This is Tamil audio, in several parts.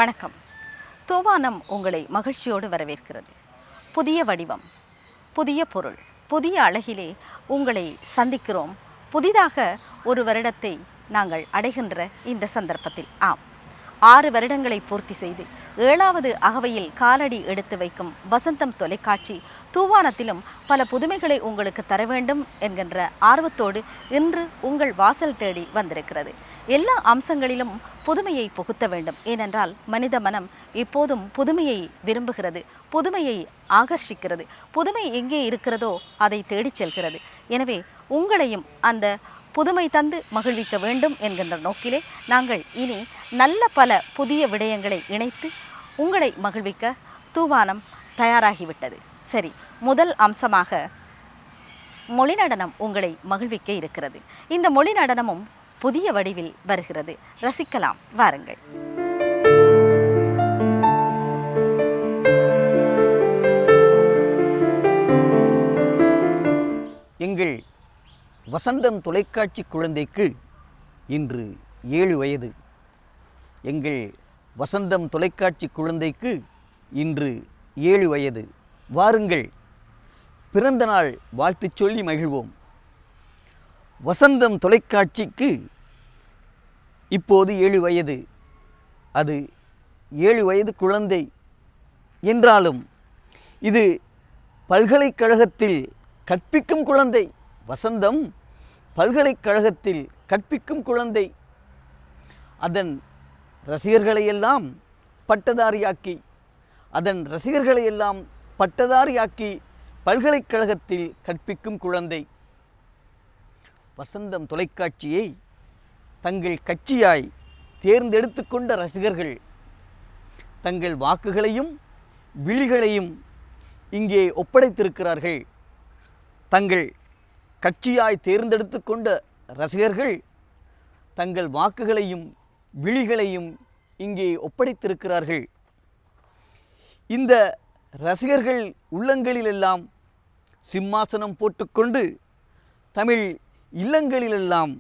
வணக்கம். தூவானம் உங்களை மகிழ்ச்சியோடு வரவேற்கிறது. புதிய வடிவம், புதிய பொருள், புதிய அழகிலே உங்களை சந்திக்கிறோம். புதிதாக ஒரு வருடத்தை நாங்கள் அடைகின்ற இந்த சந்தர்ப்பத்தில் 6 வருடங்களை பூர்த்தி செய்து 7வது அகவையில் காலடி எடுத்து வைக்கும் வசந்தம் தொலைக்காட்சி தூவானத்திலும் பல புதுமைகளை உங்களுக்கு தர வேண்டும் என்கின்ற ஆர்வத்தோடு இன்று உங்கள் வாசல் தேடி வந்திருக்கிறது. எல்லா அம்சங்களிலும் புதுமையை புகுத்த வேண்டும். ஏனென்றால் மனித மனம் எப்போதும் புதுமையை விரும்புகிறது, புதுமையை ஆகர்ஷிக்கிறது. புதுமை எங்கே இருக்கிறதோ அதை தேடிச் செல்கிறது. எனவே உங்களையும் அந்த புதுமை தந்து மகிழ்விக்க வேண்டும் என்கின்ற நோக்கிலே நாங்கள் இனி நல்ல பல புதிய விடயங்களை இணைத்து உங்களை மகிழ்விக்க தூவானம் தயாராகிவிட்டது. சரி, முதல் அம்சமாக மொழி நடனம் உங்களை மகிழ்விக்க இருக்கிறது. இந்த மொழி நடனமும் புதிய வடிவில் வருகிறது. ரசிக்கலாம், வாருங்கள். எங்கள் வசந்தம் தொலைக்காட்சி குழந்தைக்கு இன்று 7 வயது. எங்கள் வசந்தம் தொலைக்காட்சி குழந்தைக்கு இன்று 7 வயது. வாருங்கள், பிறந்த நாள் வாழ்த்து சொல்லி மகிழ்வோம். வசந்தம் தொலைக்காட்சிக்கு இப்போது 7 வயது. அது 7 வயது குழந்தை என்றாலும் இது பல்கலைக்கழகத்தில் கற்பிக்கும் குழந்தை. வசந்தம் பல்கலைக்கழகத்தில் கற்பிக்கும் குழந்தை. அதன் ரசிகர்களையெல்லாம் பட்டதாரியாக்கி பல்கலைக்கழகத்தில் கற்பிக்கும் குழந்தை. வசந்தம் தொலைக்காட்சியை தங்கள் கட்சியாய் தேர்ந்தெடுத்து கொண்ட ரசிகர்கள் தங்கள் வாக்குகளையும் விழிகளையும் இங்கே ஒப்படைத்திருக்கிறார்கள். தங்கள் கட்சியாய் தேர்ந்தெடுத்து கொண்ட ரசிகர்கள் தங்கள் வாக்குகளையும் விழிகளையும் இங்கே ஒப்படைத்திருக்கிறார்கள். இந்த ரசிகர்கள் உள்ளங்களிலெல்லாம் சிம்மாசனம் போட்டுக்கொண்டு தமிழ் இல்லங்களிலெல்லாம்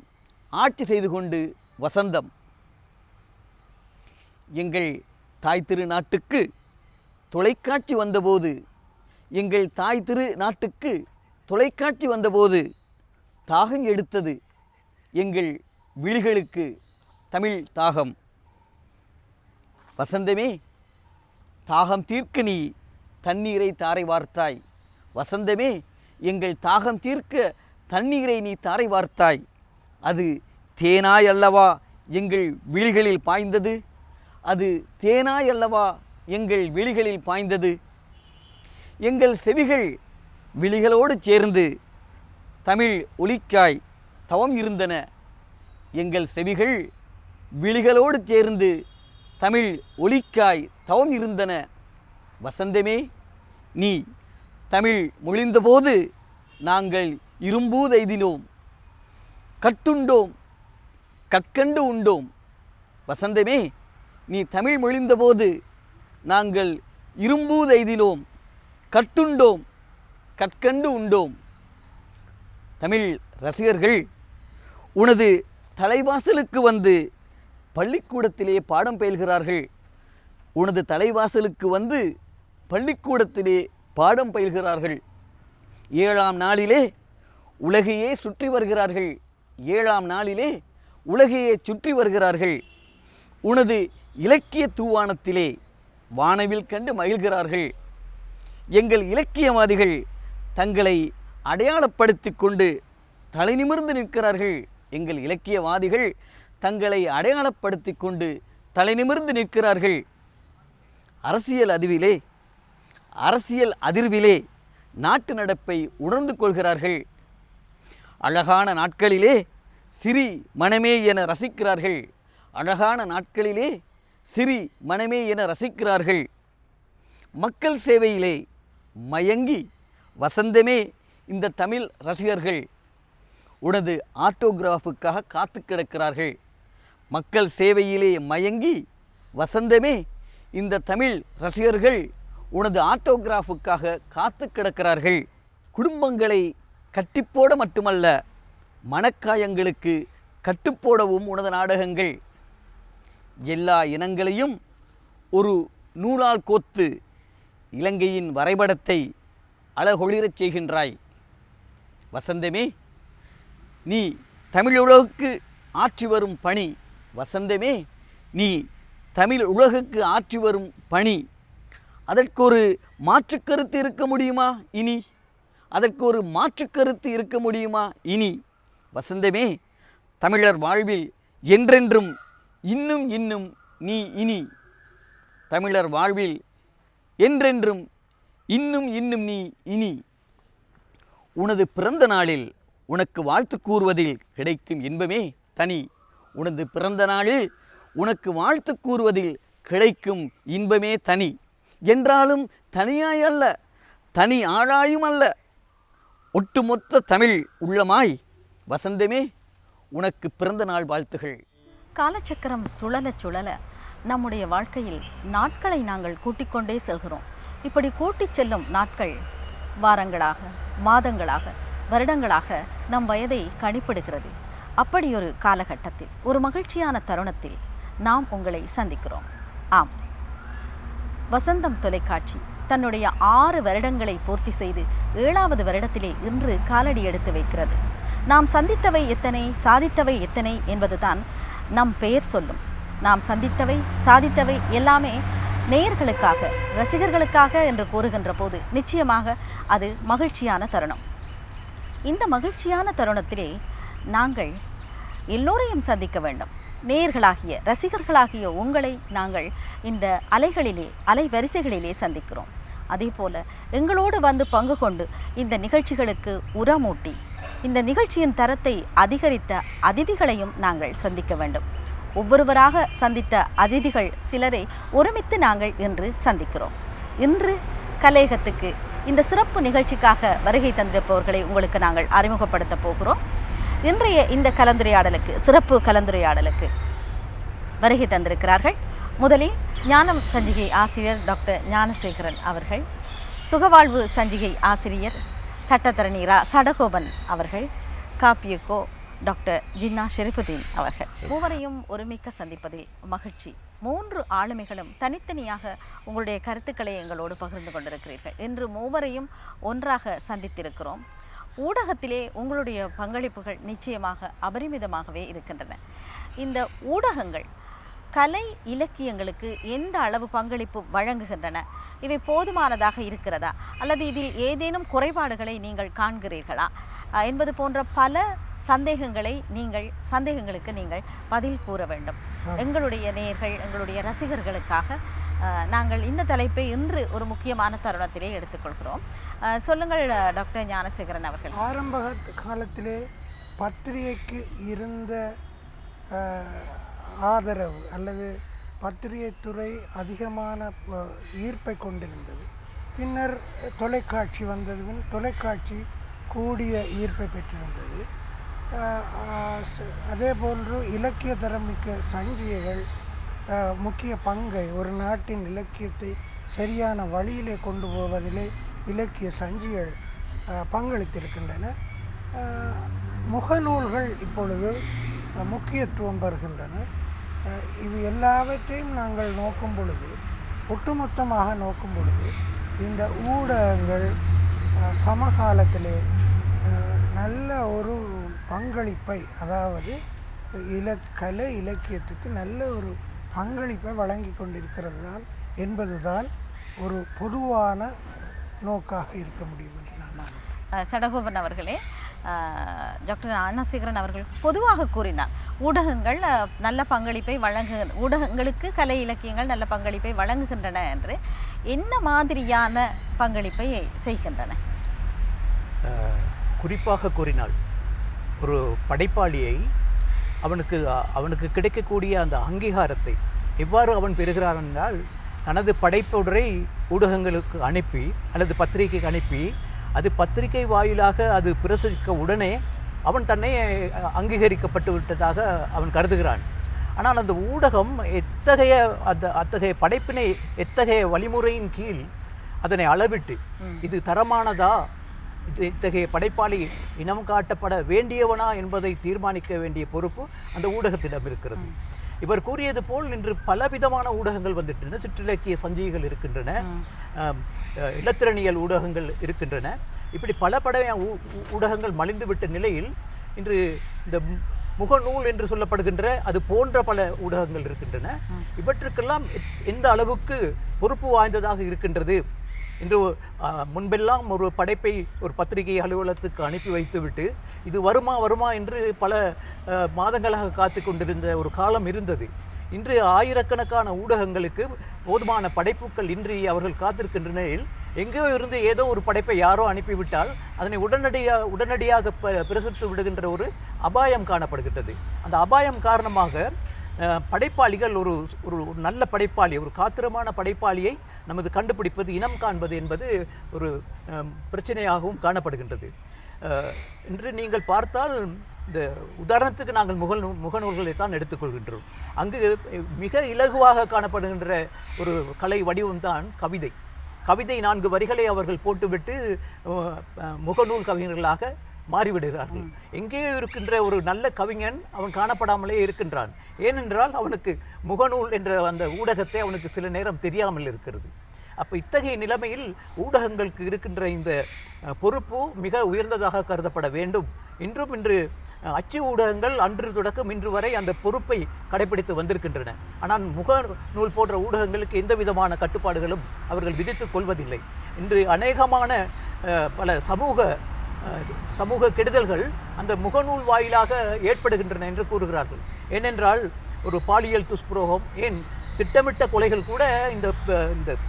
ஆட்சி செய்து கொண்டு வசந்தம் எங்கள் தாய் திரு நாட்டுக்கு தொலைக்காட்சி வந்தபோது தொலைக்காட்சி வந்தபோது தாகம் எடுத்தது எங்கள் விழிகளுக்கு தமிழ் தாகம். வசந்தமே, தாகம் தீர்க்க நீ தண்ணீரை தாரை வார்த்தாய். வசந்தமே, எங்கள் தாகம் தீர்க்க தண்ணீரை நீ தாரை வார்த்தாய். அது தேனாய் அல்லவா எங்கள் விழிகளில் பாய்ந்தது. அது தேனாய் அல்லவா எங்கள் விழிகளில் பாய்ந்தது. எங்கள் செவிகள் விழிகளோடு சேர்ந்து தமிழ் ஒலிக்காய் தவம் இருந்தன. எங்கள் செவிகள் விழிகளோடு சேர்ந்து தமிழ் ஒலிக்காய் தவம் இருந்தன. வசந்தமே, நீ தமிழ் மொழிந்தபோது நாங்கள் இரும்பூதெய்தினோம், கட்டுண்டோம், கற்கண்டு உண்டோம். வசந்தமே, நீ தமிழ் மொழிந்தபோது நாங்கள் இரும்பூதெய்தினோம், கட்டுண்டோம், கற்கண்டு உண்டோம். தமிழ் ரசிகர்கள் உனது தலைவாசலுக்கு வந்து பள்ளிக்கூடத்திலே பாடம் பயில்கிறார்கள். உனது தலைவாசலுக்கு வந்து பள்ளிக்கூடத்திலே பாடம் பயில்கிறார்கள். 7ஆம் நாளிலே உலகையே சுற்றி வருகிறார்கள். 7ஆம் நாளிலே உலகையே சுற்றி வருகிறார்கள். உனது இலக்கிய தூவானத்திலே வானவில் கண்டு மகிழ்கிறார்கள். எங்கள் இலக்கியவாதிகள் தங்களை அடையாளப்படுத்தி கொண்டு தலை நிமிர்ந்து நிற்கிறார்கள். எங்கள் இலக்கியவாதிகள் தங்களை அடையாளப்படுத்தி கொண்டு தலை நிமிர்ந்து நிற்கிறார்கள். அரசியல் அதிர்விலே நாட்டு நடப்பை உணர்ந்து கொள்கிறார்கள். அழகான நாட்களிலே சிரி மனமே என ரசிக்கிறார்கள். அழகான நாட்களிலே சிரி மனமே என ரசிக்கிறார்கள். மக்கள் சேவையிலே மயங்கி வசந்தமே, இந்த தமிழ் ரசிகர்கள் உனது ஆட்டோகிராஃபுக்காக காத்து கிடக்கிறார்கள். மக்கள் சேவையிலே மயங்கி வசந்தமே, இந்த தமிழ் ரசிகர்கள் உனது ஆட்டோகிராஃபுக்காக காத்து கிடக்கிறார்கள். குடும்பங்களை கட்டிப்போட மட்டுமல்ல, மனக்காயங்களுக்கு கட்டுப்போடவும் உனது நாடகங்கள். எல்லா இனங்களையும் ஒரு நூலால் கோத்து இலங்கையின் வரைபடத்தை அழகொளிரச் செய்கின்றாய். வசந்தமே, நீ தமிழ் உலகுக்கு ஆற்றி வரும் பணி. வசந்தமே, நீ தமிழ் உலகுக்கு ஆற்றி வரும் பணி. அதற்கு ஒரு மாற்று கருத்து இருக்க முடியுமா இனி? அதற்கு ஒரு மாற்று கருத்து இருக்க முடியுமா இனி? வசந்தமே, தமிழர் வாழ்வில் என்றென்றும் இன்னும் இன்னும் நீ இனி. தமிழர் வாழ்வில் என்றென்றும் இன்னும் இன்னும் நீ இனி. உனது பிறந்த நாளில் உனக்கு வாழ்த்து கூறுவதில் கிடைக்கும் இன்பமே தனி. உனது பிறந்த நாளில் உனக்கு வாழ்த்து கூறுவதில் கிடைக்கும் இன்பமே தனி. என்றாலும் தனியாய் அல்ல, தனி ஆளாயும் அல்ல, ஒட்டுமொத்த தமிழ் உள்ளமாய். வசந்தமே, உனக்கு பிறந்த நாள் வாழ்த்துகள். காலச்சக்கரம் சுழல சுழல நம்முடைய வாழ்க்கையில் நாட்களை நாங்கள் கூட்டிக்கொண்டே செல்கிறோம். இப்படி கூட்டிச் செல்லும் நாட்கள் வாரங்களாக, மாதங்களாக, வருடங்களாக நம் வயதை கணிப்பிடுகிறது. அப்படி ஒரு காலகட்டத்தில், ஒரு மகிழ்ச்சியான தருணத்தில் நாம் உங்களை சந்திக்கிறோம். ஆம், வசந்தம் தொலைக்காட்சி தன்னுடைய 6 வருடங்களை பூர்த்தி செய்து 7வது வருடத்திலே இன்று காலடி எடுத்து வைக்கிறது. நாம் சந்தித்தவை எத்தனை, சாதித்தவை எத்தனை என்பதுதான் நம் பெயர் சொல்லும். நாம் சந்தித்தவை, சாதித்தவை எல்லாமே நேயர்களுக்காக, ரசிகர்களுக்காக என்று கூறுகின்ற போது நிச்சயமாக அது மகிழ்ச்சியான தருணம். இந்த மகிழ்ச்சியான தருணத்திலே நாங்கள் எல்லோரையும் சந்திக்க வேண்டும். நேயர்களாகிய, ரசிகர்களாகிய உங்களை நாங்கள் இந்த அலைவரிசைகளிலே சந்திக்கிறோம். அதே போல எங்களோடு வந்து பங்கு கொண்டு இந்த நிகழ்ச்சிகளுக்கு உரமூட்டி இந்த நிகழ்ச்சியின் தரத்தை அதிகரித்த அதிதிகளையும் நாங்கள் சந்திக்க வேண்டும். ஒவ்வொருவராக சந்தித்த அதிதிகள் சிலரை ஒருமித்து நாங்கள் இன்று சந்திக்கிறோம். இன்று கலையகத்துக்கு இந்த சிறப்பு நிகழ்ச்சிக்காக வருகை தந்திருப்பவர்களை உங்களுக்கு நாங்கள் அறிமுகப்படுத்த போகிறோம். இன்றைய இந்த கலந்துரையாடலுக்கு, சிறப்பு கலந்துரையாடலுக்கு வருகை தந்திருக்கிறார்கள். முதலில் ஞானம் சஞ்சிகை ஆசிரியர் டாக்டர் ஞானசேகரன் அவர்கள், சுகவாழ்வு சஞ்சிகை ஆசிரியர் சட்டத்தரணி ரா சடகோபன் அவர்கள், காப்பியக்கோ டாக்டர் ஜின்னா ஷெரிஃபுதீன் அவர்கள். மூவரையும் ஒருமிக்க சந்திப்பதில் மகிழ்ச்சி. 3 ஆளுமைகளும் தனித்தனியாக உங்களுடைய கருத்துக்களை எங்களோடு பகிர்ந்து கொண்டிருக்கிறீர்கள். இன்று மூவரையும் ஒன்றாக சந்தித்திருக்கிறோம். ஊடகத்திலே உங்களுடைய பங்களிப்புகள் நிச்சயமாக அபரிமிதமாகவே இருக்கின்றன. இந்த ஊடகங்கள் கலை இலக்கியங்களுக்கு எந்த அளவு பங்களிப்பு வழங்குகின்றன? இவை போதுமானதாக இருக்கிறதா, அல்லது இதில் ஏதேனும் குறைபாடுகளை நீங்கள் காண்கிறீர்களா என்பது போன்ற பல சந்தேகங்களுக்கு நீங்கள் பதில் கூற வேண்டும். எங்களுடைய நேயர்கள், எங்களுடைய ரசிகர்களுக்காக நாங்கள் இந்த தலைப்பை இன்று ஒரு முக்கியமான தருணத்திலே எடுத்துக்கொள்கிறோம். சொல்லுங்கள் டாக்டர் ஞானசேகரன் அவர்கள். ஆரம்ப காலத்திலே பத்திரிகைக்கு இருந்த ஆதரவு அல்லது பத்திரிகை துறை அதிகமான ஈர்ப்பை கொண்டிருந்தது. பின்னர் தொலைக்காட்சி வந்தது, தொலைக்காட்சி கூடிய ஈர்ப்பை பெற்றிருந்தது. அதே போன்று இலக்கிய தரமிக்க சஞ்சிகைகள் முக்கிய பங்கை, ஒரு நாட்டின் இலக்கியத்தை சரியான வழியிலே கொண்டு போவதிலே இலக்கிய சஞ்சிகள் பங்களித்திருக்கின்றன. முகநூல்கள் இப்பொழுது முக்கியத்துவம் பெறுகின்றன. இது எல்லாவற்றையும் நாங்கள் நோக்கும் பொழுது, ஒட்டுமொத்தமாக நோக்கும் பொழுது, இந்த ஊடகங்கள் சமகாலத்திலே நல்ல ஒரு பங்களிப்பை, அதாவது கலை இலக்கியத்துக்கு நல்ல ஒரு பங்களிப்பை வழங்கி கொண்டிருக்கிறது தான் என்பதுதான் ஒரு பொதுவான நோக்காக இருக்க முடியும் என்று நான் நினைக்கிறேன். சடகோபன் அவர்களே, டாக்டர் ஞானசேகரன் அவர்கள் பொதுவாக கூறினார், ஊடகங்கள் நல்ல பங்களிப்பை ஊடகங்களுக்கு கலை இலக்கியங்கள் நல்ல பங்களிப்பை வழங்குகின்றன என்று. என்ன மாதிரியான பங்களிப்பை செய்கின்றன? குறிப்பாக கூறினால், ஒரு படைப்பாளியை அவனுக்கு கிடைக்கக்கூடிய அந்த அங்கீகாரத்தை எவ்வாறு அவன் பெறுகிறான் என்றால், தனது படைப்புரை ஊடகங்களுக்கு அனுப்பி அல்லது பத்திரிகைக்கு அனுப்பி, அது பத்திரிகை வாயிலாக அது பிரசுரிக்க உடனே அவன் தன்னை அங்கீகரிக்கப்பட்டு விட்டதாக அவன் கருதுகிறான். ஆனால் அந்த ஊடகம் அத்தகைய படைப்பினை எத்தகைய வழிமுறையின் கீழ் அதனை அளவிட்டு, இது தரமானதா, இத்தகைய படைப்பாளி இனம் காட்டப்பட வேண்டியவனா என்பதை தீர்மானிக்க வேண்டிய பொறுப்பு அந்த ஊடகத்திடம் இருக்கிறது. இவர் கூறியது போல் இன்று பலவிதமான ஊடகங்கள் வந்துட்டன. சிற்றிலக்கிய சஞ்சிகைகள் இருக்கின்றன, இலத்திரனியல் ஊடகங்கள் இருக்கின்றன. இப்படி பல ஊடகங்கள் மலிந்துவிட்ட நிலையில் இன்று இந்த முகநூல் என்று சொல்லப்படுகின்ற அது போன்ற பல ஊடகங்கள் இருக்கின்றன. இவற்றுக்கெல்லாம் எந்த அளவுக்கு பொறுப்பு வாய்ந்ததாக இருக்கின்றது என்று முன்பெல்லாம் ஒரு படைப்பை ஒரு பத்திரிகை அலுவலகத்துக்கு அனுப்பி வைத்துவிட்டு இது வருமா என்று பல மாதங்களாக காத்து கொண்டிருந்த ஒரு காலம் இருந்தது. இன்று ஆயிரக்கணக்கான ஊடகங்களுக்கு போதுமான படைப்புகள் இன்றி அவர்கள் காத்திருக்கின்ற நிலையில் எங்கேயோ இருந்து ஏதோ ஒரு படைப்பை யாரோ அனுப்பிவிட்டால் அதனை உடனடியாக பிரசுரித்து விடுகின்ற ஒரு அபாயம் காணப்படுகின்றது. அந்த அபாயம் காரணமாக படைப்பாளிகள் ஒரு நல்ல படைப்பாளி, ஒரு காத்திரமான படைப்பாளியை நமது கண்டுபிடிப்பது, இனம் காண்பது என்பது ஒரு பிரச்சனையாகவும் காணப்படுகின்றது. இன்று நீங்கள் பார்த்தால் இந்த உதாரணத்துக்கு நாங்கள் முகநூல்களை தான் எடுத்துக்கொள்கின்றோம். அங்கு மிக இலகுவாக காணப்படுகின்ற ஒரு கலை வடிவம்தான் கவிதை. 4 வரிகளை அவர்கள் போட்டுவிட்டு முகநூல் கவிஞர்களாக மாறிவிடுகிறார்கள். எங்கேயோ இருக்கின்ற ஒரு நல்ல கவிஞன் அவன் காணப்படாமலே இருக்கின்றான். ஏனென்றால் அவனுக்கு முகநூல் என்ற அந்த ஊடகத்தை அவனுக்கு சில நேரம் தெரியாமல் இருக்கிறது. அப்போ இத்தகைய நிலைமையில் ஊடகங்களுக்கு இருக்கின்ற இந்த பொறுப்பு மிக உயர்ந்ததாக கருதப்பட வேண்டும். இன்று அச்சு ஊடகங்கள் அன்று தொடக்கம் இன்று வரை அந்த பொறுப்பை கடைபிடித்து வந்திருக்கின்றன. ஆனால் முகநூல் போன்ற ஊடகங்களுக்கு எந்த விதமான கட்டுப்பாடுகளும் அவர்கள் விதித்துக் கொள்வதில்லை. இன்று அநேகமான பல சமூக கெடுதல்கள் அந்த முகநூல் வாயிலாக ஏற்படுகின்றன என்று கூறுகிறார்கள். ஏனென்றால் ஒரு பாலியல் துஷ்பிரயோகம், ஏன் திட்டமிட்ட கொலைகள் கூட இந்த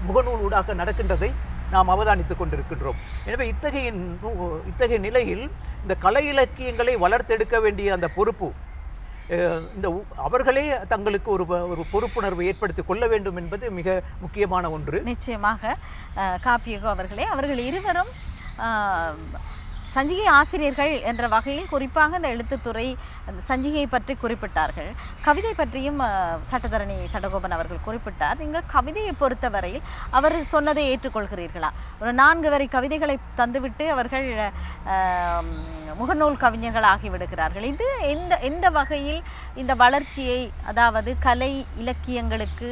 முகநூல் ஊடாக நடக்கின்றதை நாம் அவதானித்துக் கொண்டிருக்கின்றோம். எனவே இத்தகைய நிலையில் இந்த கலை இலக்கியங்களை வளர்த்தெடுக்க வேண்டிய அந்த பொறுப்பு அவர்களே தங்களுக்கு ஒரு பொறுப்புணர்வை ஏற்படுத்திக் கொள்ள வேண்டும் என்பது மிக முக்கியமான ஒன்று. நிச்சயமாக காப்பியகோ அவர்கள் இருவரும் சஞ்சிகை ஆசிரியர்கள் என்ற வகையில் குறிப்பாக இந்த எழுத்துத்துறை அந்த சஞ்சிகையை பற்றி குறிப்பிட்டார்கள். கவிதை பற்றியும் சட்டத்தரணி சடகோபன் அவர்கள் குறிப்பிட்டார். நீங்கள் கவிதையை பொறுத்தவரையில் அவர் சொன்னதை ஏற்றுக்கொள்கிறீர்களா? ஒரு 4 வரி கவிதைகளை தந்துவிட்டு அவர்கள் முகநூல் கவிஞர்கள் ஆகிவிடுகிறார்கள். இது எந்த வகையில் இந்த வளர்ச்சியை, அதாவது கலை இலக்கியங்களுக்கு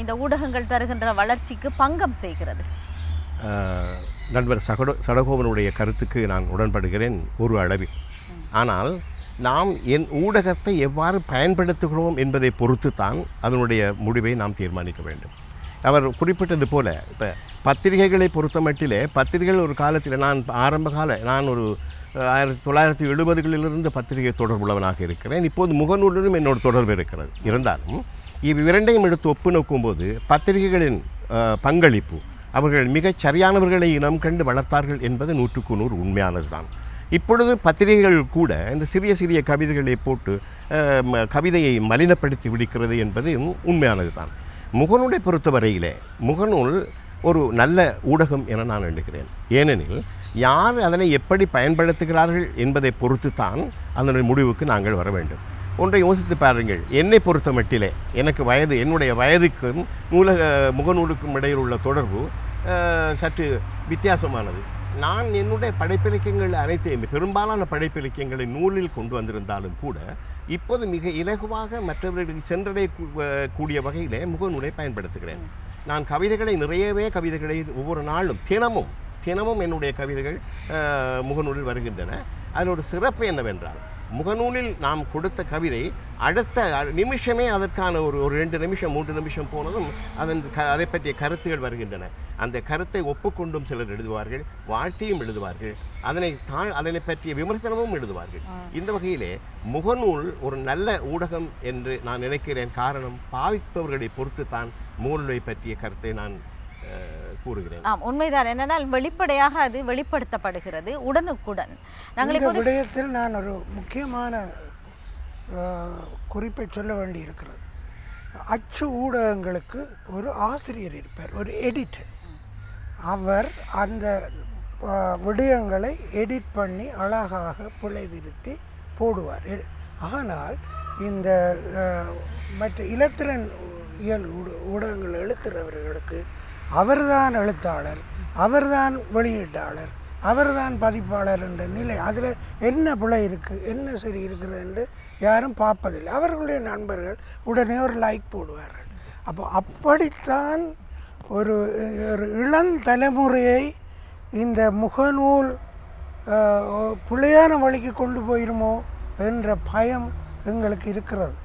இந்த ஊடகங்கள் தருகின்ற வளர்ச்சிக்கு பங்கம் செய்கிறது? நண்பர் சடகோபனுடைய கருத்துக்கு நான் உடன்படுகிறேன் ஒரு அளவில். ஆனால் நாம் என் ஊடகத்தை எவ்வாறு பயன்படுத்துகிறோம் என்பதை பொறுத்து தான் அதனுடைய முடிவை நாம் தீர்மானிக்க வேண்டும். அவர் குறிப்பிட்டது போல இப்போ பத்திரிகைகளை பொறுத்த மட்டிலே பத்திரிகைகள் ஒரு காலத்தில் நான் ஒரு 1970களிலிருந்து பத்திரிகை தொடர்புள்ளவனாக இருக்கிறேன். இப்போது முகநூலிலும் என்னோட தொடர்பு இருக்கிறது. இருந்தாலும் இவ்விரண்டையும் எடுத்து ஒப்பு நோக்கும்போது பத்திரிகைகளின் பங்களிப்பு, அவர்கள் மிகச் சரியானவர்களை இனம் கண்டு வளர்த்தார்கள் என்பது 100க்கு 100 உண்மையானது தான். இப்பொழுது பத்திரிகைகள் கூட இந்த சிறிய கவிதைகளை போட்டு கவிதையை மலினப்படுத்தி விடுக்கிறது என்பது உண்மையானது தான். முகநூலை பொறுத்தவரையிலே முகநூல் ஒரு நல்ல ஊடகம் என நான் எண்ணுகிறேன். ஏனெனில் யார் அதனை எப்படி பயன்படுத்துகிறார்கள் என்பதை பொறுத்து தான் அதனுடைய முடிவுக்கு நாங்கள் வர வேண்டும். ஒன்றை யோசித்து பாருங்கள். என்னை பொறுத்த மட்டிலே என்னுடைய வயதுக்கும் முகநூலுக்கும் இடையில் உள்ள தொடர்பு சற்று வித்தியாசமானது. நான் என்னுடைய படைப்பிலக்கியங்கள் அனைத்தையும், பெரும்பாலான படைப்பிலக்கியங்களை நூலில் கொண்டு வந்திருந்தாலும் கூட இப்போது மிக இலகுவாக மற்றவர்களுக்கு சென்றடையக்கூடிய வகையிலே முகநூலை பயன்படுத்துகிறேன். நான் நிறையவே கவிதைகளை ஒவ்வொரு நாளும் தினமும் என்னுடைய கவிதைகள் முகநூலில் வருகின்றன. அதனோட சிறப்பு என்னவென்றால் முகநூலில் நாம் கொடுத்த கவிதை அடுத்த நிமிஷமே அதற்கான ஒரு 2 நிமிஷம் 3 நிமிஷம் போனதும் அதை பற்றிய கருத்துகள் வருகின்றன. அந்த கருத்தை ஒப்புக்கொண்டும் சிலர் எழுதுவார்கள், வாழ்த்தியும் எழுதுவார்கள், அதனை பற்றிய விமர்சனமும் எழுதுவார்கள். இந்த வகையிலே முகநூல் ஒரு நல்ல ஊடகம் என்று நான் நினைக்கிறேன். காரணம், பாவிப்பவர்களை பொறுத்து தான் முகநூலை பற்றிய கருத்தை நான் கூறுகிறேன். உண்மைதான். என்னென்னால் வெளிப்படையாக அது வெளிப்படுத்தப்படுகிறது உடனுக்குடன். நாங்கள் விடயத்தில் நான் ஒரு முக்கியமான குறிப்பை சொல்ல வேண்டி இருக்கிறது. அச்சு ஊடகங்களுக்கு ஒரு ஆசிரியர் இருப்பார், ஒரு எடிட்டர். அவர் அந்த விடயங்களை எடிட் பண்ணி அழகாக பிழை திருத்தி போடுவார். ஆனால் இந்த மற்ற இலத்திரன் ஊடகங்கள் எழுத்துறவர்களுக்கு அவர்தான் எழுத்தாளர், அவர்தான் வெளியீட்டாளர், அவர்தான் பதிப்பாளர் என்ற நிலை. அதில் என்ன பிழை இருக்குது, என்ன சரி இருக்குது என்று யாரும் பார்ப்பதில்லை. அவர்களுடைய நண்பர்கள் உடனே ஒரு லைக் போடுவார்கள். அப்போ அப்படித்தான் ஒரு ஒரு இளம் தலைமுறையை இந்த முகநூல் பிழையான வழிக்கு கொண்டு போயிருமோ என்ற பயம் எங்களுக்கு இருக்கிறது.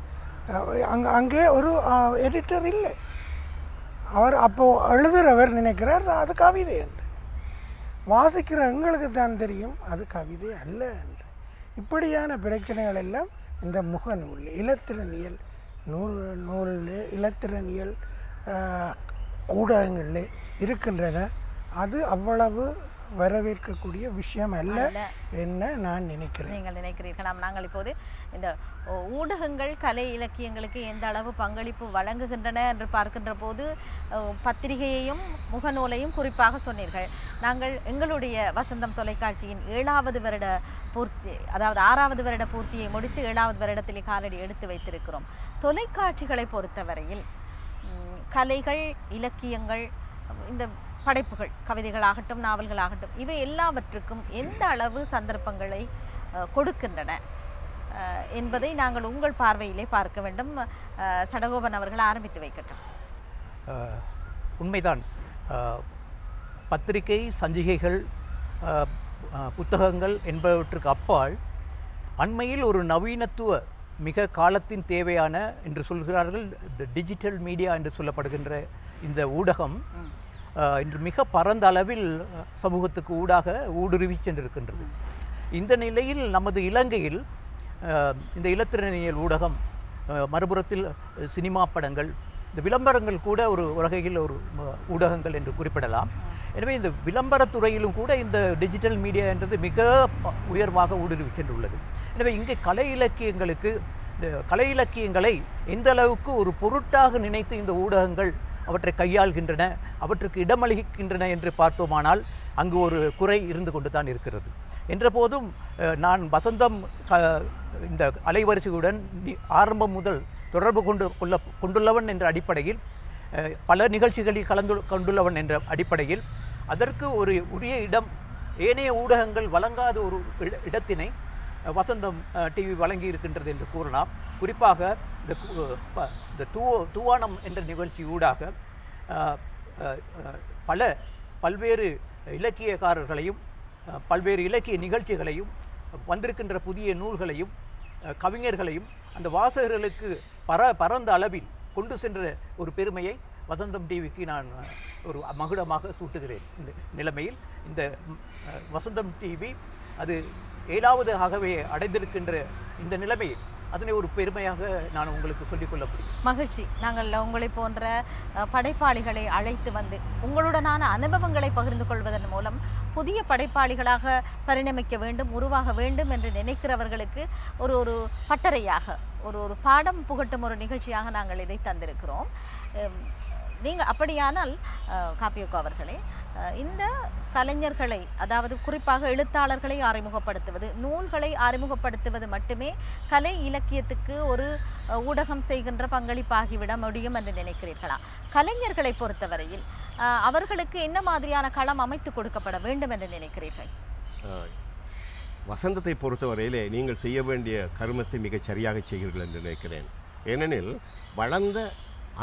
அங்கே ஒரு எடிட்டர் இல்லை. அவர் அப்போது எழுதுகிறவர் நினைக்கிறார் அது கவிதை என்று, வாசிக்கிற எங்களுக்கு தான் தெரியும் அது கவிதை அல்ல என்று. இப்படியான பிரச்சனைகள் எல்லாம் இந்த முகநூல் இலத்திரனியல் நூலில் இலத்திரனியல் ஊடகங்களில் இருக்கின்றன. அது அவ்வளவு வரவேற்கக்கூடிய விஷயம் அல்ல என்ன நான் நினைக்கிறேன். நீங்கள் நினைக்கிறீர்களாம். நாங்கள் இப்போது இந்த ஊடகங்கள் கலை இலக்கியங்களுக்கு எந்த அளவு பங்களிப்பு வழங்குகின்றன என்று பார்க்கின்ற போது பத்திரிகையையும் முகநூலையும் குறிப்பாக சொன்னீர்கள். நாங்கள் எங்களுடைய வசந்தம் தொலைக்காட்சியின் 7வது வருட பூர்த்தி, அதாவது 6வது வருட பூர்த்தியை முடித்து 7வது வருடத்திலே காலடி எடுத்து வைத்திருக்கிறோம். தொலைக்காட்சிகளை பொறுத்தவரையில் கலைகள், இலக்கியங்கள், இந்த படைப்புகள், கவிதைகளாகட்டும், நாவல்களாகட்டும், இவை எல்லாவற்றுக்கும் எந்த அளவு சந்தர்ப்பங்களை கொடுக்கின்றன என்பதை நாங்கள் உங்கள் பார்வையிலே பார்க்க வேண்டும். சடகோபன் அவர்கள் ஆரம்பித்து வைக்கட்டும். உண்மைதான். பத்திரிகை, சஞ்சிகைகள், புத்தகங்கள் என்பவற்றுக்கு அப்பால் அண்மையில் ஒரு நவீனத்துவ மிக காலத்தின் தேவையான என்று சொல்கிறார்கள் டிஜிட்டல் மீடியா என்று சொல்லப்படுகின்ற இந்த ஊடகம் இன்று மிக பரந்த அளவில் சமூகத்துக்கு ஊடுருவி சென்றிருக்கின்றது. இந்த நிலையில் நமது இலங்கையில் இந்த இலத்திரனியல் ஊடகம், மறுபுறத்தில் சினிமா படங்கள், இந்த விளம்பரங்கள் கூட ஒரு வகையில் ஒரு ஊடகங்கள் என்று குறிப்பிடலாம். எனவே இந்த விளம்பரத்துறையிலும் கூட இந்த டிஜிட்டல் மீடியா என்றது மிக உயர்வாக ஊடுருவி சென்றுள்ளது. எனவே இங்கே கலை இலக்கியங்களை எந்த அளவுக்கு ஒரு பொருட்டாக நினைத்து இந்த ஊடகங்கள் அவற்றை கையாள்கின்றன, அவற்றுக்கு இடமளிக்கின்றன என்று பார்த்தோமானால் அங்கு ஒரு குறை இருந்து கொண்டு தான் இருக்கிறது. என்ற போதும் நான் வசந்தம் இந்த அலைவரிசையுடன் ஆரம்பம் முதல் தொடர்பு கொண்டுள்ளவன் என்ற அடிப்படையில், பல நிகழ்ச்சிகளில் கொண்டுள்ளவன் என்ற அடிப்படையில் அதற்கு ஒரு உரிய இடம் ஏனைய ஊடகங்கள் வழங்காத ஒரு இடத்தினை வசந்தம் டிவி வழங்கி இருக்கின்றது என்று கூறலாம். குறிப்பாக இந்த தூவானம் என்ற நிகழ்ச்சி ஊடாக பல்வேறு இலக்கியக்காரர்களையும் பல்வேறு இலக்கிய நிகழ்ச்சிகளையும் வந்திருக்கின்ற புதிய நூல்களையும் கவிஞர்களையும் அந்த வாசகர்களுக்கு பரந்த அளவில் கொண்டு சென்ற ஒரு பெருமையை வசந்தம் டிவிக்கு நான் ஒரு மகுடமாக சூட்டுகிறேன். இந்த நிலைமையில் இந்த வசந்தம் டிவி அது 7வதாகவே அடைந்திருக்கின்ற இந்த நிலைமையில் அதனை ஒரு பெருமையாக நான் உங்களுக்கு சொல்லிக்கொள்ள முடியும். மகிழ்ச்சி. நாங்கள் உங்களை போன்ற படைப்பாளிகளை அழைத்து வந்து உங்களுடனான அனுபவங்களை பகிர்ந்து கொள்வதன் மூலம் புதிய படைப்பாளிகளாக பரிணமிக்க வேண்டும், உருவாக வேண்டும் என்று நினைக்கிறவர்களுக்கு ஒரு பட்டறையாக ஒரு பாடம் புகட்டும் ஒரு நிகழ்ச்சியாக நாங்கள் இதை தந்திருக்கிறோம். நீங்கள் அப்படியானால் காப்பியக்கோ அவர்களே, இந்த கலைஞர்களை, அதாவது குறிப்பாக எழுத்தாளர்களை அறிமுகப்படுத்துவது, நூல்களை அறிமுகப்படுத்துவது மட்டுமே கலை இலக்கியத்துக்கு ஒரு ஊடகம் செய்கின்ற பங்களிப்பாகிவிட முடியும் என்று நினைக்கிறீர்களா? கலைஞர்களை பொறுத்தவரையில் அவர்களுக்கு என்ன மாதிரியான களம் அமைத்து கொடுக்கப்பட வேண்டும் என்று நினைக்கிறீர்கள்? வசந்தத்தை பொறுத்தவரையிலே நீங்கள் செய்ய வேண்டிய கருமத்தை மிகச் சரியாக செய்கிறீர்கள் என்று நினைக்கிறேன். ஏனெனில் வளர்ந்த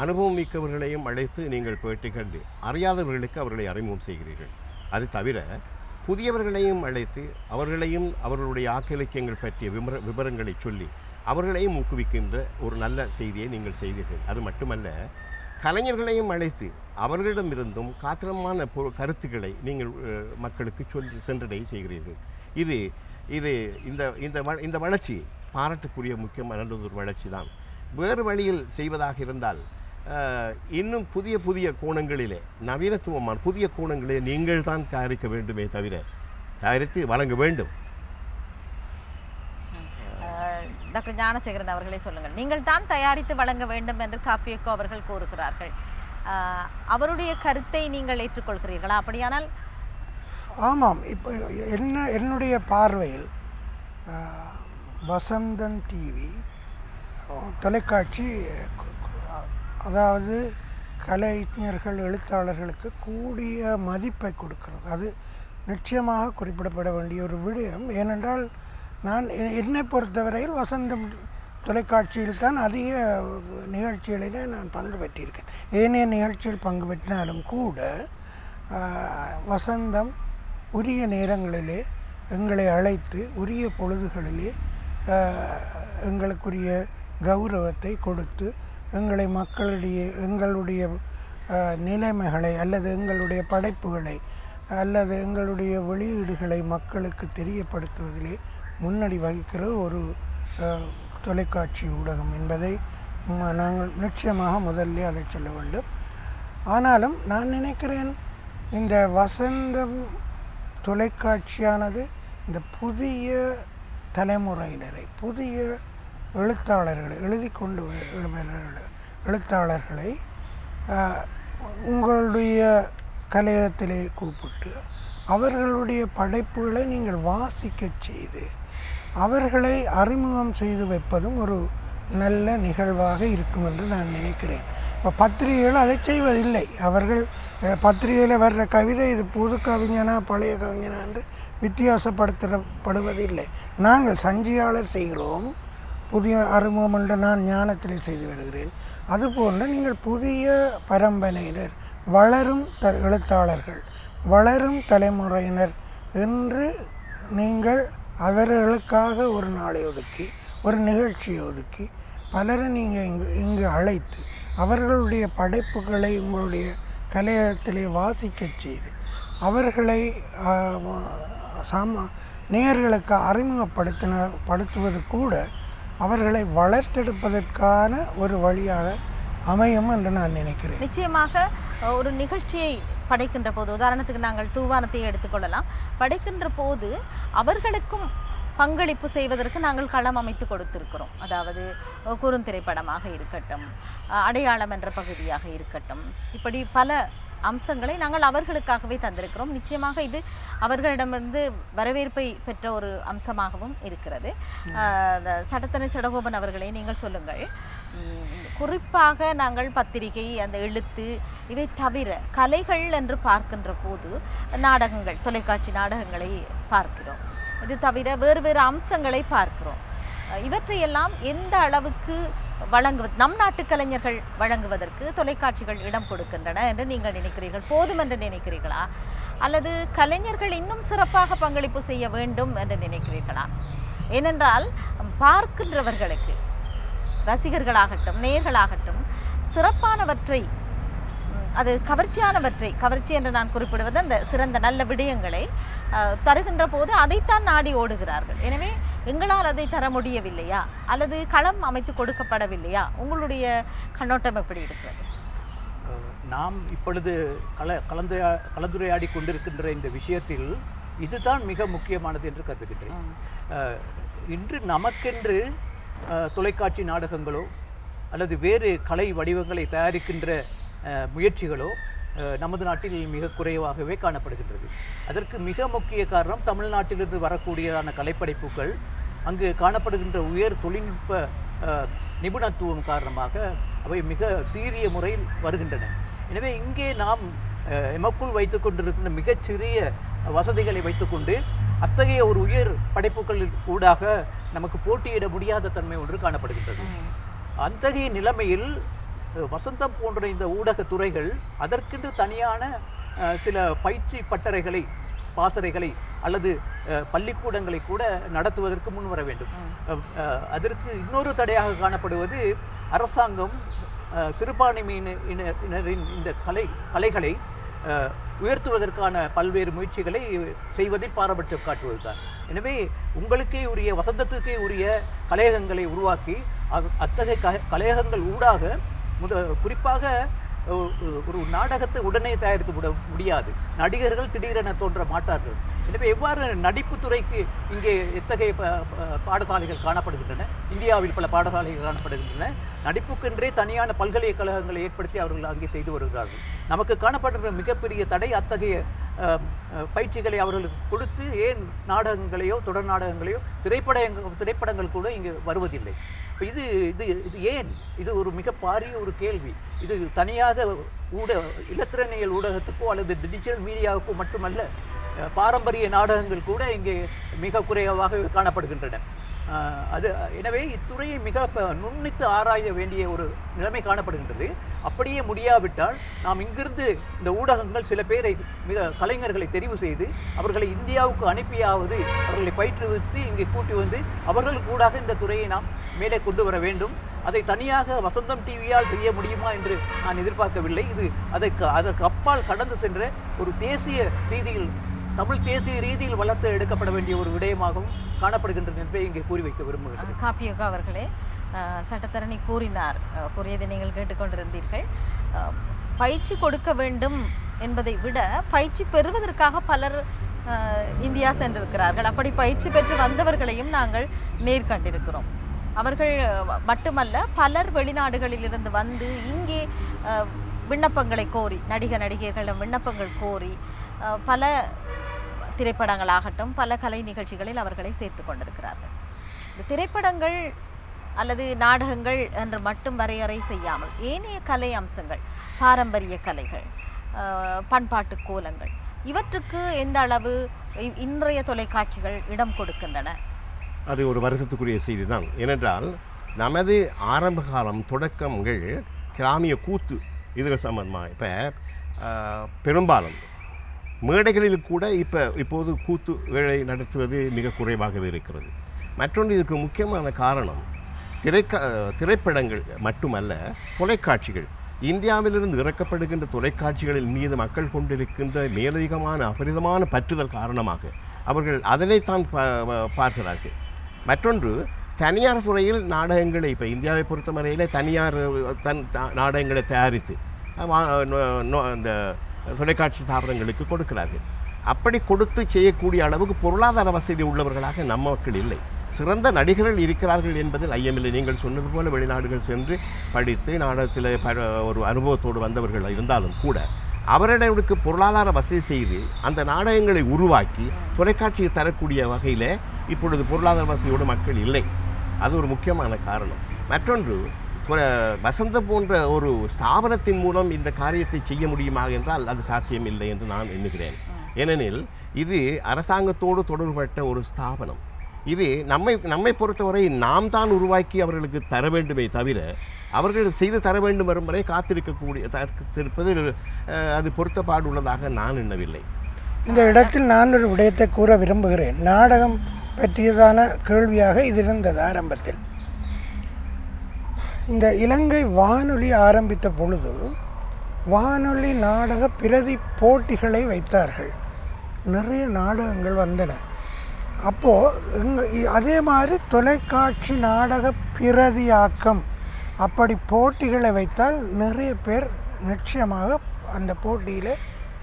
அனுபவம் மிக்கவர்களையும் அழைத்து நீங்கள் பேட்டி கண்டு அறியாதவர்களுக்கு அவர்களை அறிமுகம் செய்கிறீர்கள். அது தவிர புதியவர்களையும் அழைத்து அவர்களையும் அவர்களுடைய ஆக்க இலக்கியங்கள் பற்றிய விவரங்களை சொல்லி அவர்களையும் ஊக்குவிக்கின்ற ஒரு நல்ல செய்தியை நீங்கள் செய்தீர்கள். அது மட்டுமல்ல, கலைஞர்களையும் அழைத்து அவர்களிடமிருந்தும் காத்திரமான கருத்துக்களை நீங்கள் மக்களுக்கு சொல்லி சென்றடைய செய்கிறீர்கள். இது இது இந்த வளர்ச்சி பாராட்டுக்குரிய முக்கியமான ஒரு வளர்ச்சி தான். வேறு வழியில் செய்வதாக இருந்தால் இன்னும் புதிய கோணங்களிலே, நவீனத்துவமான புதிய கோணங்களிலே நீங்கள் தான் தயாரிக்க வேண்டுமே தவிர தயாரித்து வழங்க வேண்டும். டாக்டர் ஞானசேகரன் அவர்களே சொல்லுங்கள். நீங்கள் தான் தயாரித்து வழங்க வேண்டும் என்று காப்பியக்கோ அவர்கள் கூறுகிறார்கள். அவருடைய கருத்தை நீங்கள் ஏற்றுக்கொள்கிறீர்களா? அப்படியானால் ஆமாம். இப்போ என்னுடைய பார்வையில் வசந்தம் டிவி தொலைக்காட்சி, அதாவது கலைஞர்கள் எழுத்தாளர்களுக்கு கூடிய மதிப்பை கொடுக்கிறது. அது நிச்சயமாக குறிப்பிடப்பட வேண்டிய ஒரு விடயம். ஏனென்றால் நான் என்னை பொறுத்தவரையில் வசந்தம் தொலைக்காட்சியில் தான் அதிக நிகழ்ச்சிகளிலே நான் பங்கு பெற்றிருக்கேன். ஏனைய நிகழ்ச்சியில் பங்கு பெற்றினாலும் கூட வசந்தம் உரிய நேரங்களிலே எங்களை அழைத்து உரிய பொழுதுகளிலே எங்களுக்குரிய கௌரவத்தை கொடுத்து எங்களை எங்களுடைய நிலைமைகளை அல்லது எங்களுடைய படைப்புகளை அல்லது எங்களுடைய வெளியீடுகளை மக்களுக்கு தெரியப்படுத்துவதிலே முன்னணி வகிக்கிற ஒரு தொலைக்காட்சி ஊடகம் என்பதை நாங்கள் நிச்சயமாக முதல்ல அதை சொல்ல வேண்டும். ஆனாலும் நான் நினைக்கிறேன் இந்த வசந்தம் தொலைக்காட்சியானது இந்த புதிய தலைமுறையினரை, புதிய எழுத்தாளர்களை, எழுதி கொண்டு எழுத்தாளர்களை உங்களுடைய கலையகத்திலே கூப்பிட்டு அவர்களுடைய படைப்புகளை நீங்கள் வாசிக்க செய்து அவர்களை அறிமுகம் செய்து வைப்பதும் ஒரு நல்ல நிகழ்வாக இருக்கும் என்று நான் நினைக்கிறேன். இப்போ பத்திரிகைகள் அதை செய்வதில்லை. அவர்கள் பத்திரிகையில் வர்ற கவிதை இது புது கவிஞனா பழைய கவிஞனா என்று வித்தியாசப்படுத்தப்படுவதில்லை. நாங்கள் சஞ்சியாளர் செய்கிறோம், புதிய அறிமுகம் என்று நான் ஞானத்திலே செய்து வருகிறேன். அதுபோன்று நீங்கள் புதிய பரம்பரையினர், வளரும் எழுத்தாளர்கள், வளரும் தலைமுறையினர் என்று நீங்கள் அவர்களுக்காக ஒரு நாளை ஒதுக்கி ஒரு நிகழ்ச்சியை ஒதுக்கி பலரை நீங்கள் இங்கு அழைத்து அவர்களுடைய படைப்புகளை உங்களுடைய கலையகத்திலே வாசிக்க செய்து அவர்களை நேயர்களுக்கு அறிமுகப்படுத்துவது கூட அவர்களை வளர்த்தெடுப்பதற்கான ஒரு வழியாக அமையும் என்று நான் நினைக்கிறேன். நிச்சயமாக ஒரு நிகழ்ச்சியை படைக்கின்ற போது, உதாரணத்துக்கு நாங்கள் தூவானத்தை எடுத்துக்கொள்ளலாம், படைக்கின்ற போது அவர்களுக்கும் பங்களிப்பு செய்வதற்கு நாங்கள் களம் அமைத்து கொடுத்திருக்கிறோம். அதாவது குறுந்திரைப்படமாக இருக்கட்டும், அடையாளம் என்ற பகுதியாக இருக்கட்டும், இப்படி பல அம்சங்களை நாங்கள் அவர்களுக்காகவே தந்திருக்கிறோம். நிச்சயமாக இது அவர்களிடமிருந்து வரவேற்பை பெற்ற ஒரு அம்சமாகவும் இருக்கிறது. சடத்தனை சடகோபன் அவர்களே, நீங்கள் சொல்லுங்கள். குறிப்பாக நாங்கள் பத்திரிகை, அந்த எழுத்து, இவை தவிர கலைகள் என்று பார்க்கின்ற போது நாடகங்கள், தொலைக்காட்சி நாடகங்களை பார்க்கிறோம். இது தவிர வேறு வேறு அம்சங்களை பார்க்கிறோம். இவற்றையெல்லாம் எந்த அளவுக்கு நம் நாட்டு கலைஞர்கள் வழங்குவதற்கு தொலைக்காட்சிகள் இடம் கொடுக்கின்றன என்று நீங்கள் நினைக்கிறீர்கள்? போதும் என்று நினைக்கிறீர்களா, அல்லது கலைஞர்கள் இன்னும் சிறப்பாக பங்களிப்பு செய்ய வேண்டும் என்று நினைக்கிறீர்களா? ஏனென்றால் பார்க்கின்றவர்களுக்கு, ரசிகர்களாகட்டும் நேயர்களாகட்டும், சிறப்பானவற்றை, அது கவர்ச்சியானவற்றை, கவர்ச்சி என்று நான் குறிப்பிடுவது அந்த சிறந்த நல்ல விடயங்களை தருகின்ற போது அதைத்தான் நாடி ஓடுகிறார்கள். எனவே எங்களால் அதை தர முடியவில்லையா, அல்லது களம் அமைத்து கொடுக்கப்படவில்லையா? உங்களுடைய கண்ணோட்டம் எப்படி இருக்கிறது? நாம் இப்பொழுது கலந்துரையாடி கொண்டிருக்கின்ற இந்த விஷயத்தில் இதுதான் மிக முக்கியமானது என்று கருதுகின்றேன். இன்று நமக்கென்று தொலைக்காட்சி நாடகங்களோ அல்லது வேறு கலை வடிவங்களை தயாரிக்கின்ற முயற்சிகளோ நமது நாட்டில் மிக குறைவாகவே காணப்படுகின்றது. அதற்கு மிக முக்கிய காரணம் தமிழ்நாட்டிலிருந்து வரக்கூடியதான கலைப்படைப்புகள் அங்கு காணப்படுகின்ற உயர் தொழில்நுட்ப நிபுணத்துவம் காரணமாக அவை மிக சீரிய முறையில் வருகின்றன. எனவே இங்கே நாம் எமக்குள் வைத்து கொண்டிருக்கின்ற மிகச்சிறிய வசதிகளை வைத்துக்கொண்டு அத்தகைய ஒரு உயர் படைப்புகள் ஊடாக நமக்கு போட்டியிட முடியாத தன்மை ஒன்று காணப்படுகின்றது. அத்தகைய நிலைமையில் வசந்தம் போன்ற இந்த ஊடகத் துறைகள் அதற்கென்று தனியான சில பயிற்சி பட்டறைகளை, பாசறைகளை அல்லது பள்ளிக்கூடங்களை கூட நடத்துவதற்கு முன் வர வேண்டும். அதற்கு இன்னொரு தடையாக காணப்படுவது அரசாங்கம் சிறுபான்மையினரின் இந்த கலைகளை உயர்த்துவதற்கான பல்வேறு முயற்சிகளை செய்வதை பாரபட்சம் காட்டுவதுதான். எனவே உங்களுக்கே உரிய, வசந்தத்துக்கே உரிய கலையகங்களை உருவாக்கி அத்தகைய கலையகங்கள் ஊடாக குறிப்பாக ஒரு நாடகத்தை உடனே தயாரித்து விட முடியாது. நடிகர்கள் திடீரென தோன்ற மாட்டார்கள். எனவே எவ்வாறு நடிப்பு துறைக்கு இங்கே எத்தகைய பாடசாலைகள் காணப்படுகின்றன, இந்தியாவில் பல பாடசாலைகள் காணப்படுகின்றன. நடிப்புக்கென்றே தனியான பல்கலைக்கழகங்களை ஏற்படுத்தி அவர்கள் அங்கே செய்து வருகிறார்கள். நமக்கு காணப்படுகிற மிகப்பெரிய தடை அத்தகைய பயிற்சிகளை அவர்களுக்கு கொடுத்து ஏன் நாடகங்களையோ தொடர் நாடகங்களையோ திரைப்படங்கள் கூட இங்கே வருவதில்லை. இது இது இது ஏன்? இது ஒரு மிக பாரிய ஒரு கேள்வி. இது தனியாக இலத்திரனியல் ஊடகத்துக்கோ அல்லது டிஜிட்டல் மீடியாவுக்கோ மட்டுமல்ல, பாரம்பரிய நாடகங்கள் கூட இங்கே மிக குறைவாக காணப்படுகின்றன. எனவே இத்துறையை மிக நுண்ணித்து ஆராய வேண்டிய ஒரு நிலைமை காணப்படுகின்றது. அப்படியே முடியாவிட்டால் நாம் இங்கிருந்து இந்த ஊடகங்கள் சில பேரை கலைஞர்களை தெரிவு செய்து அவர்களை இந்தியாவுக்கு அனுப்பியாவது அவர்களை பயிற்றுவித்து இங்கே கூட்டி வந்து அவர்கள் கூடாக இந்த துறையை நாம் மேலே கொண்டு வர வேண்டும். அதை தனியாக வசந்தம் டிவியால் செய்ய முடியுமா என்று நான் எதிர்பார்க்கவில்லை. இது அதற்கு அப்பால் கடந்து சென்ற ஒரு தேசிய ரீதியில் தமிழ் தேசிய ரீதியில் வளர்த்து எடுக்கப்பட வேண்டிய ஒரு விடயமாகவும் காணப்படுகின்றது என்பதை இங்கே கூறி வைக்க விரும்புகிறேன். காப்பியோகா அவர்களே, சட்டத்தரணி கூறியதை நீங்கள் கேட்டுக்கொண்டிருந்தீர்கள். பயிற்சி கொடுக்க வேண்டும் என்பதை விட பயிற்சி பெறுவதற்காக பலர் இந்தியா சென்றிருக்கிறார்கள். அப்படி பயிற்சி பெற்று வந்தவர்களையும் நாங்கள் நேர்கண்டிருக்கிறோம். அவர்கள் மட்டுமல்ல, பலர் வெளிநாடுகளிலிருந்து வந்து இங்கே விண்ணப்பங்களை கோரி, நடிகர்களிடம் விண்ணப்பங்கள் கோரி பல திரைப்படங்களாகட்டும் பல கலை நிகழ்ச்சிகளில் அவர்களை சேர்த்து கொண்டிருக்கிறார்கள். இந்த திரைப்படங்கள் அல்லது நாடகங்கள் என்று மட்டும் வரையறை செய்யாமல் ஏனைய கலை அம்சங்கள், பாரம்பரிய கலைகள், பண்பாட்டு கோலங்கள், இவற்றுக்கு எந்த அளவு இன்றைய தொலைக்காட்சிகள் இடம் கொடுக்கின்றன? அது ஒரு வருஷத்துக்குரிய செய்தி தான். ஏனென்றால் நமது ஆரம்ப காலம் தொடக்கங்கள் கிராமிய கூத்து இதுகள் சம்பந்தமாக இப்போ பெரும்பாலும் மேடைகளில் கூட இப்போது கூத்து வேலை நடத்துவது மிக குறைவாகவே இருக்கிறது. மற்றொன்று இதுக்கு முக்கியமான காரணம் திரைப்படங்கள் மட்டுமல்ல, தொலைக்காட்சிகள். இந்தியாவிலிருந்து இறக்கப்படுகின்ற தொலைக்காட்சிகளின் மீது மக்கள் கொண்டிருக்கின்ற மேலதிகமான அபரிதமான பற்றுதல் காரணமாக அவர்கள் அதனைத்தான் பார்க்கிறார்கள். மற்றொன்று, தனியார் துறையில் நாடகங்களை இப்போ இந்தியாவை பொறுத்தவரையில் தனியார் நாடகங்களை தயாரித்து அந்த தொலைக்காட்சி ஸ்தாபனங்களுக்கு கொடுக்கிறார்கள். அப்படி கொடுத்து செய்யக்கூடிய அளவுக்கு பொருளாதார வசதி உள்ளவர்களாக நம்ம மக்கள் இல்லை. சிறந்த நடிகர்கள் இருக்கிறார்கள் என்பதில் ஐயமில்லை. நீங்கள் சொன்னது போல வெளிநாடுகள் சென்று படித்து நாடகத்தில் ஒரு அனுபவத்தோடு வந்தவர்கள் இருந்தாலும் கூட அவர்களுக்கு பொருளாதார வசதி செய்து அந்த நாடகங்களை உருவாக்கி தொலைக்காட்சியை தரக்கூடிய வகையில் இப்பொழுது பொருளாதார வசதியோடு மக்கள் இல்லை. அது ஒரு முக்கியமான காரணம். மற்றொன்று, வசந்தம் போன்ற ஒரு ஸ்தாபனத்தின் மூலம் இந்த காரியத்தை செய்ய முடியுமா என்றால் அது சாத்தியமில்லை என்று நான் எண்ணுகிறேன். ஏனெனில் இது அரசாங்கத்தோடு தொடர்பட்ட ஒரு ஸ்தாபனம். இது நம்மை பொறுத்தவரை நாம் தான் உருவாக்கி அவர்களுக்கு தர வேண்டுமே தவிர அவர்கள் செய்து தர வேண்டும் வரும் வரை காத்திருப்பது அது பொருத்தப்பாடு உள்ளதாக நான் எண்ணவில்லை. இந்த இடத்தில் நான் ஒரு விடயத்தை கூற விரும்புகிறேன். நாடகம் பற்றியதான கேள்வியாக இது இருந்தது. ஆரம்பத்தில் இந்த இலங்கை வானொலி ஆரம்பித்த பொழுது வானொலி நாடக பிரதி போட்டிகளை வைத்தார்கள். நிறைய நாடகங்கள் வந்தன. அப்போது அதே மாதிரி தொலைக்காட்சி நாடக பிரதியாக்கம் அப்படி போட்டிகளை வைத்தால் நிறைய பேர் நிச்சயமாக அந்த போட்டியில்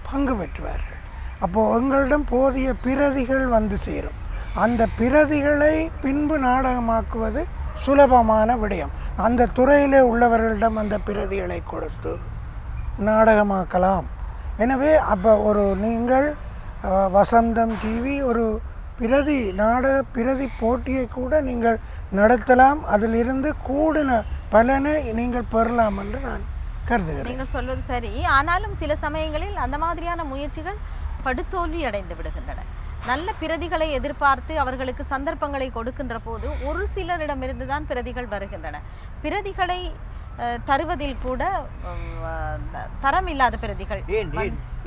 பங்கு பெற்றுவார்கள். அப்போது எங்களிடம் போதிய பிரதிகள் வந்து சேரும். அந்த பிரதிகளை பின்பு நாடகமாக்குவது சுலபமான விடயம். அந்த துறையிலே உள்ளவர்களிடம் அந்த பிரதிகளை கொடுத்து நாடகமாக்கலாம். எனவே அப்போ நீங்கள் வசந்தம் டிவி ஒரு நாடக பிரதி போட்டியை கூட நீங்கள் நடத்தலாம். அதிலிருந்து கூடின பலனை நீங்கள் பெறலாம் என்று நான் கருதுகிறேன். நீங்கள் சொல்வது சரி. ஆனாலும் சில சமயங்களில் அந்த மாதிரியான முயற்சிகள் படுதோல்வி அடைந்து விடுகின்றன. நல்ல பிரதிகளை எதிர்பார்த்து அவர்களுக்கு சந்தர்ப்பங்களை கொடுக்கின்ற போது ஒரு சிலரிடமிருந்து தான் பிரதிகள் வருகின்றன. பிரதிகளை தருவதில் கூட தரம் இல்லாத பிரதிகள்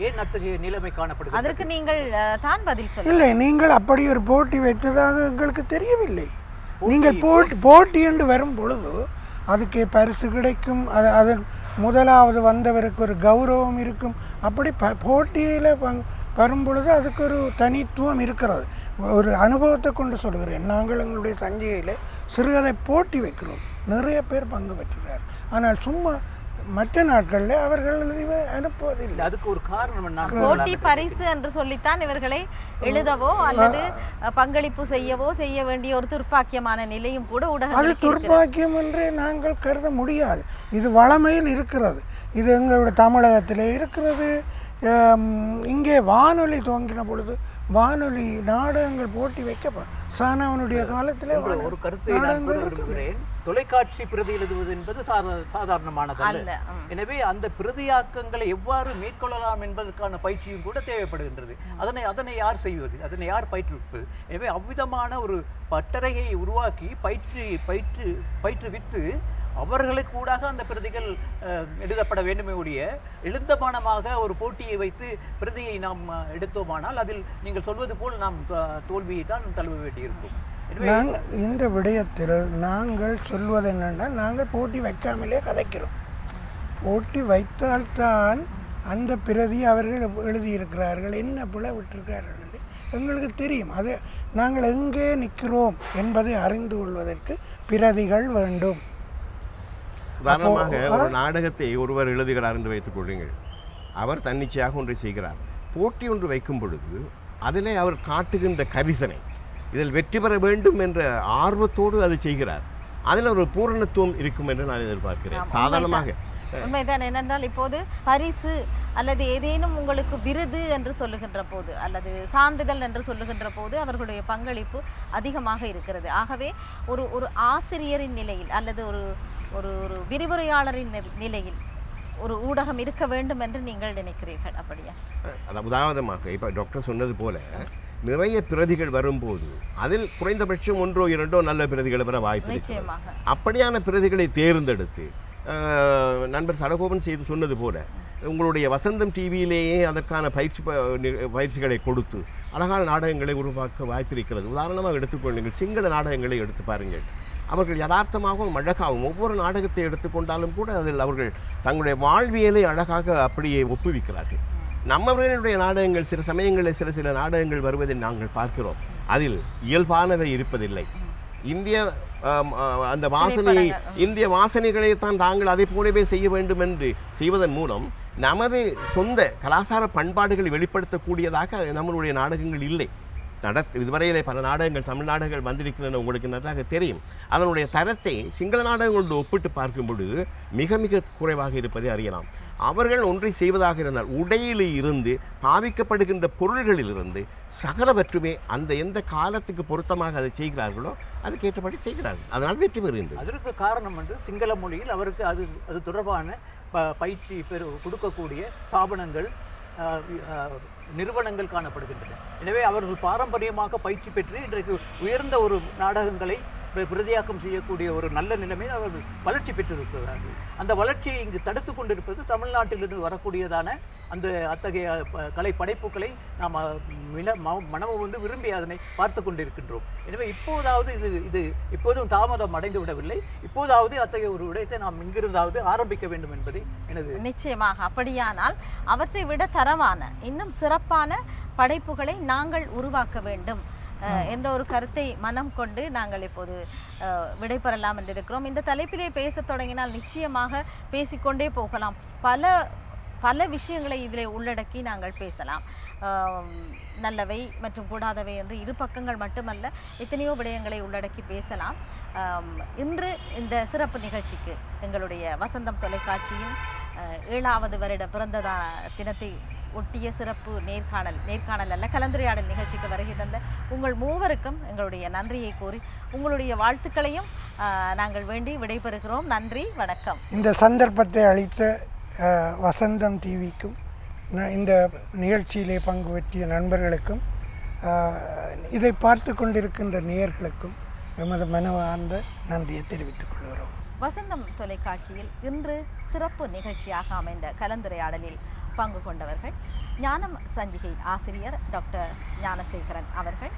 ஏன் அத்தகைய நிலைமை காணப்படுகிறது? அதற்கு நீங்கள் தான் பதில் சொல்ல. இல்லை, நீங்கள் அப்படி ஒரு போட்டி வைத்ததாக எங்களுக்கு தெரியவில்லை. நீங்கள் போட்டி என்று வரும் பொழுது அதுக்கு பரிசு கிடைக்கும், அதன் முதலாவது வந்தவருக்கு ஒரு கௌரவம் இருக்கும். அப்படி போட்டியில் வரும் பொழுது அதுக்கு ஒரு தனித்துவம் இருக்கிறது. ஒரு அனுபவத்தை கொண்டு சொல்கிறேன். நாங்கள் எங்களுடைய சஞ்சிகையில் சிறுகதை போட்டி வைக்கிறோம். நிறைய பேர் பங்கு பெற்றுகிறார். ஆனால் சும்மா மற்ற நாட்களில் அவர்கள் அனுப்புவதில்லை. அதுக்கு ஒரு காரணம் போட்டி பரிசு என்று சொல்லித்தான் இவர்களை எழுதவோ அல்லது பங்களிப்பு செய்ய வேண்டிய ஒரு துர்ப்பாக்கியமான நிலையும் கூட ஊடகம். அது துர்ப்பாக்கியம் என்றே நாங்கள் கருத முடியாது. இது வளமையில் இருக்கிறது. இது எங்களுடைய தமிழகத்திலே இருக்கிறது. இங்கே வானொலி துவங்கின பொழுது வானொலி நாடகங்கள் போட்டி வைக்க சானாவனுடைய காலத்தில் ஒரு கருத்தை நான் கூற விரும்புகிறேன். தொலைக்காட்சி பிரதி எழுதுவது என்பது சாதாரணமானதல்ல. எனவே அந்த பிரதியாக்கங்களை எவ்வாறு மேற்கொள்ளலாம் என்பதற்கான பயிற்சியும் கூட தேவைப்படுகின்றது. அதனை யார் செய்வது, அதனை யார் பயிற்றுவிப்பது? எனவே அவ்விதமான ஒரு பட்டறையை உருவாக்கி பயிற்றுவித்து அவர்களுக்கு கூடாக அந்த பிரதிகள் எழுதப்பட வேண்டுமே ஒழிய எழுந்தமானமாக ஒரு போட்டியை வைத்து பிரதியை நாம் எடுத்தோமானால் அதில் நீங்கள் சொல்வது போல் நாம் தோல்வியை தான் தழுவ வேண்டியிருக்கும். நாங்கள் இந்த விடயத்தில் நாங்கள் சொல்வது என்னென்னா, நாங்கள் போட்டி வைக்காமலே கதைக்கிறோம். போட்டி வைத்தால்தான் அந்த பிரதி அவர்கள் எழுதியிருக்கிறார்கள், என்ன பிழை விட்டிருக்கிறார்கள் என்று எங்களுக்கு தெரியும். அது நாங்கள் எங்கே நிற்கிறோம் என்பதை அறிந்து கொள்வதற்கு பிரதிகள் வேண்டும். உதாரணமாக ஒரு நாடகத்தை ஒருவர் எழுதுகிறார் என்று வைத்துக் கொள்ளுங்கள். அவர் தன்னிச்சையாக ஒன்றை செய்கிறார். போட்டி ஒன்று வைக்கும் பொழுது அதிலே அவர் காட்டுகின்ற கரிசனை, இதில் வெற்றி பெற வேண்டும் என்ற ஆர்வத்தோடு அதை செய்கிறார். அதில் ஒரு பூரணத்துவம் இருக்கும் என்று நான் எதிர்பார்க்கிறேன். சாதாரணமாக உண்மைதான். என்னென்றால் இப்போது பரிசு அல்லது ஏதேனும் உங்களுக்கு விருது என்று சொல்லுகின்ற போது அல்லது சான்றிதழ் என்று சொல்லுகின்ற போது அவர்களுடைய பங்களிப்பு அதிகமாக இருக்கிறது. ஆகவே ஒரு ஆசிரியரின் நிலையில் அல்லது ஒரு ஒரு விரிவுரையாளரின் நிலையில் ஒரு ஊடகம் இருக்க வேண்டும் என்று நீங்கள் நினைக்கிறீர்கள், அப்படியா? உதாரணமாக இப்போ டாக்டர் சொன்னது போல நிறைய பிரதிகள் வரும்போது அதில் குறைந்தபட்சம் 1 or 2 நல்ல பிரதிகளை பெற வாய்ப்பு நிச்சயமாக. அப்படியான பிரதிகளை தேர்ந்தெடுத்து நண்பர் சடகோபன் செய்து சொன்னது போல உங்களுடைய வசந்தம் டிவியிலேயே அதற்கான பயிற்சிகளை கொடுத்து அழகான நாடகங்களை உருவாக்க வாய்ப்பிருக்கிறது. உதாரணமாக எடுத்துக்கொள்ளுங்கள், சிங்கள நாடகங்களை எடுத்து பாருங்கள். அவர்கள் யதார்த்தமாகவும் அழகாகவும் ஒவ்வொரு நாடகத்தை எடுத்துக்கொண்டாலும் கூட அதில் அவர்கள் தங்களுடைய வாழ்வியலை அழகாக அப்படியே ஒப்புவிக்கிறார்கள். நம்மவர்களுடைய நாடகங்கள் சில சமயங்களில் சில நாடகங்கள் வருவதை நாங்கள் பார்க்கிறோம். அதில் இயல்பானவை இருப்பதில்லை. இந்திய வாசனைகளை தான் தாங்கள் அதை போலவே செய்ய வேண்டும் என்று செய்வதன் மூலம் நமது சொந்த கலாச்சார பண்பாடுகளை வெளிப்படுத்தக்கூடியதாக நம்மளுடைய நாடகங்கள் இல்லை. இதுவரையிலே பல நாடகங்கள், தமிழ் நாடகங்கள் வந்திருக்கின்றன, உங்களுக்கு நன்றாக தெரியும். அதனுடைய தரத்தை சிங்கள நாடகங்களோடு ஒப்பிட்டு பார்க்கும் பொழுது மிக மிக குறைவாக இருப்பதை அறியலாம். அவர்கள் ஒன்றை செய்வதாக இருந்தால் உடையிலே இருந்து பாவிக்கப்படுகின்ற பொருள்களிலிருந்து சகலவற்றுமே அந்த எந்த காலத்துக்கு பொருத்தமாக அதை செய்கிறார்களோ அதுக்கேற்றபடி செய்கிறார்கள். அதனால் வெற்றி பெறுகின்றது. அதற்கு காரணம் வந்து சிங்கள மொழியில் அவருக்கு அது தொடர்பான பயிற்சி கொடுக்கக்கூடிய ஸ்தாபனங்கள், நிறுவனங்கள் காணப்படுகின்றன. எனவே அவர்கள் பாரம்பரியமாக பயிற்சி பெற்று இன்றைக்கு உயர்ந்த ஒரு நாடகங்களை பிரதியாக்கம் செய்யக்கூடிய ஒரு நல்ல நிலைமையில் அவர்கள் வளர்ச்சி பெற்றிருக்கிறார்கள். அந்த வளர்ச்சியை இங்கு தடுத்து கொண்டிருப்பது தமிழ்நாட்டிலிருந்து வரக்கூடியதான அந்த அத்தகைய கலை படைப்புகளை நாம் மனமும் வந்து விரும்பி அதனை பார்த்து கொண்டிருக்கின்றோம். எனவே இப்போதாவது இது இப்போதும் தாமதம் அடைந்து விடவில்லை. இப்போதாவது அத்தகைய ஒரு விடயத்தை நாம் இங்கிருந்தாவது ஆரம்பிக்க வேண்டும் என்பது எனது. நிச்சயமாக. அப்படியானால் அவற்றை விட தரமான இன்னும் சிறப்பான படைப்புகளை நாங்கள் உருவாக்க வேண்டும் என்ற ஒரு கருத்தை மனம் கொண்டு நாங்கள் இப்போது விடைபெறலாம் என்றிருக்கிறோம். இந்த தலைப்பிலே பேசத் தொடங்கினால் நிச்சயமாக பேசிக்கொண்டே போகலாம். பல விஷயங்களை இதில் உள்ளடக்கி நாங்கள் பேசலாம். நல்லவை மற்றும் கூடாதவை என்று இரு பக்கங்கள் மட்டுமல்ல, எத்தனையோ விடயங்களை உள்ளடக்கி பேசலாம். இன்று இந்த சிறப்பு நிகழ்ச்சிக்கு எங்களுடைய வசந்தம் தொலைக்காட்சியின் 7வது வருட பிறந்த தினத்தை ஒட்டிய சிறப்பு நேர்காணல் அல்ல, கலந்துரையாடல் நிகழ்ச்சிக்கு வருகை தந்த உங்கள் மூவருக்கும் எங்களுடைய நன்றியை கூறி உங்களுடைய வாழ்த்துக்களையும் நாங்கள் வேண்டி விடைபெறுகிறோம். நன்றி, வணக்கம். இந்த சந்தர்ப்பத்தை அளித்த வசந்தம் டிவிக்கும் இந்த நிகழ்ச்சியிலே பங்கு பற்றிய நண்பர்களுக்கும் இதை பார்த்து கொண்டிருக்கின்ற நேயர்களுக்கும் எமது மனமார்ந்த நன்றியை தெரிவித்துக் கொள்கிறோம். வசந்தம் தொலைக்காட்சியில் இன்று சிறப்பு நிகழ்ச்சியாக அமைந்த கலந்துரையாடலில் பங்கு கொண்டவர்கள் ஞானம் சஞ்சிகை ஆசிரியர் டாக்டர் ஞானசேகரன் அவர்கள்,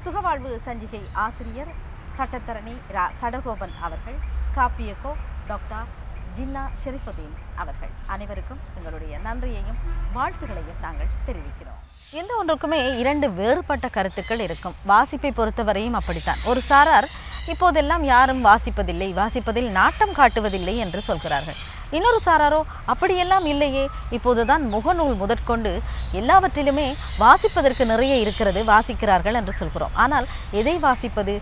சுகவாழ்வு சஞ்சிகை ஆசிரியர் சட்டத்தரணி சடகோபன் அவர்கள், காப்பியக்கோ டாக்டர் ஜின்னா ஷெரிஃபுதீன் அவர்கள். அனைவருக்கும் எங்களுடைய நன்றியையும் வாழ்த்துக்களையும் நாங்கள் தெரிவிக்கிறோம். எந்த ஒன்றுக்குமே 2 வேறுபட்ட கருத்துக்கள் இருக்கும். வாசிப்பை பொறுத்தவரையும் அப்படித்தான். ஒரு சாரார் இப்போதெல்லாம் யாரும் வாசிப்பதில்லை, வாசிப்பதில் நாட்டம் காட்டுவதில்லை என்று சொல்கிறார்கள். இன்னொரு சாராரோ அப்படியெல்லாம் இல்லையே, இப்போதுதான் முகநூல் முதற்கொண்டு எல்லாவற்றிலுமே வாசிப்பதற்கு நிறைய இருக்கிறது, வாசிக்கிறார்கள் என்று சொல்கிறோம். ஆனால் எதை வாசிப்பது,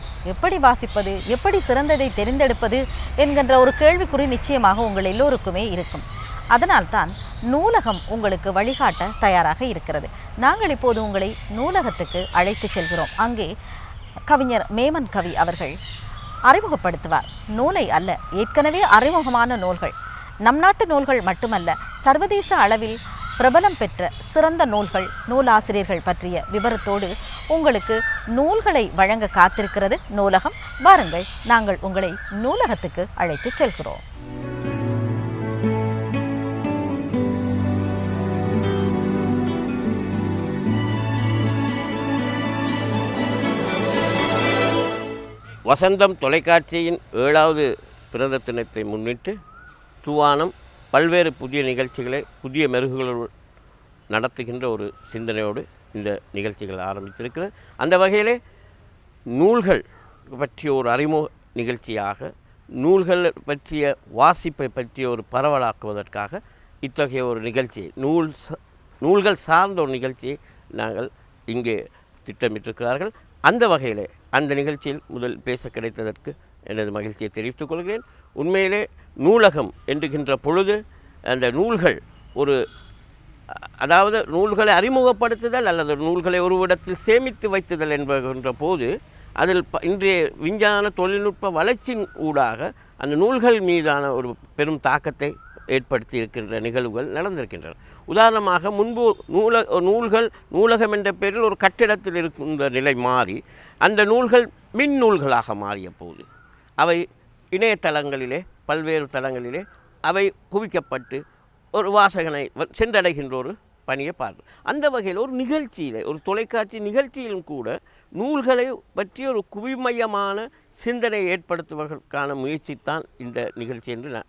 எப்படி சிறந்ததை தெரிந்தெடுப்பது என்கின்ற ஒரு கேள்விக்குறி நிச்சயமாக உங்கள் எல்லோருக்குமே இருக்கும். அதனால்தான் நூலகம் உங்களுக்கு வழிகாட்ட தயாராக இருக்கிறது. நாங்கள் இப்போது உங்களை நூலகத்துக்கு அழைத்து செல்கிறோம். அங்கே கவிஞர் மேமன் கவி அவர்கள் அறிமுகப்படுத்துவார். நூலை அல்ல, ஏற்கனவே அறிமுகமான நூல்கள், நம் நாட்டு நூல்கள் மட்டுமல்ல, சர்வதேச அளவில் பிரபலம் பெற்ற சிறந்த நூல்கள், நூலாசிரியர்கள் பற்றிய விவரத்தோடு உங்களுக்கு நூல்களை வழங்க காத்திருக்கிறது நூலகம். வாருங்கள், நாங்கள் உங்களை நூலகத்துக்கு அழைத்து செல்கிறோம். வசந்தம் தொலைக்காட்சியின் 7வது பிறந்த தினத்தை முன்னிட்டு தூவானம் பல்வேறு புதிய நிகழ்ச்சிகளை புதிய மெருகுகளோடு நடத்துகின்ற ஒரு சிந்தனையோடு இந்த நிகழ்ச்சிகள் ஆரம்பித்திருக்கிறது. அந்த வகையிலே நூல்கள் பற்றிய ஒரு அறிமுக நிகழ்ச்சியாக, நூல்கள் பற்றிய வாசிப்பை பற்றிய ஒரு பரவலாக்குவதற்காக இத்தகைய ஒரு நிகழ்ச்சி, நூல்கள் சார்ந்த ஒரு நிகழ்ச்சியை நாங்கள் இங்கே திட்டமிட்டிருக்கிறார்கள். அந்த வகையிலே அந்த நிகழ்ச்சியில் முதல் பேச கிடைத்ததற்கு எனது மகிழ்ச்சியை தெரிவித்துக் கொள்கிறேன். உண்மையிலே நூலகம் என்கின்ற பொழுது அந்த நூல்கள் அதாவது நூல்களை அறிமுகப்படுத்துதல் அல்லது நூல்களை ஒரு இடத்தில் சேமித்து வைத்துதல் என்பகின்ற போது அதில் இன்றைய விஞ்ஞான தொழில்நுட்ப வளர்ச்சியின் ஊடாக அந்த நூல்கள் மீதான ஒரு பெரும் தாக்கத்தை ஏற்படுத்தி இருக்கின்ற நிகழ்வுகள் நடந்திருக்கின்றன. உதாரணமாக முன்பு நூலகம் என்ற பெயரில் ஒரு கட்டிடத்தில் இருக்கின்ற நிலை மாறி அந்த நூல்கள் மின் நூல்களாக மாறிய போது அவை இணையதளங்களிலே பல்வேறு தளங்களிலே அவை குவிக்கப்பட்டு ஒரு வாசகனை சென்றடைகின்ற ஒரு பணியை பார்க்கும். அந்த வகையில் ஒரு நிகழ்ச்சியில், ஒரு தொலைக்காட்சி நிகழ்ச்சியிலும் கூட நூல்களை பற்றி ஒரு குவிமையமான சிந்தனை ஏற்படுத்துவதற்கான முயற்சி தான் இந்த நிகழ்ச்சி என்று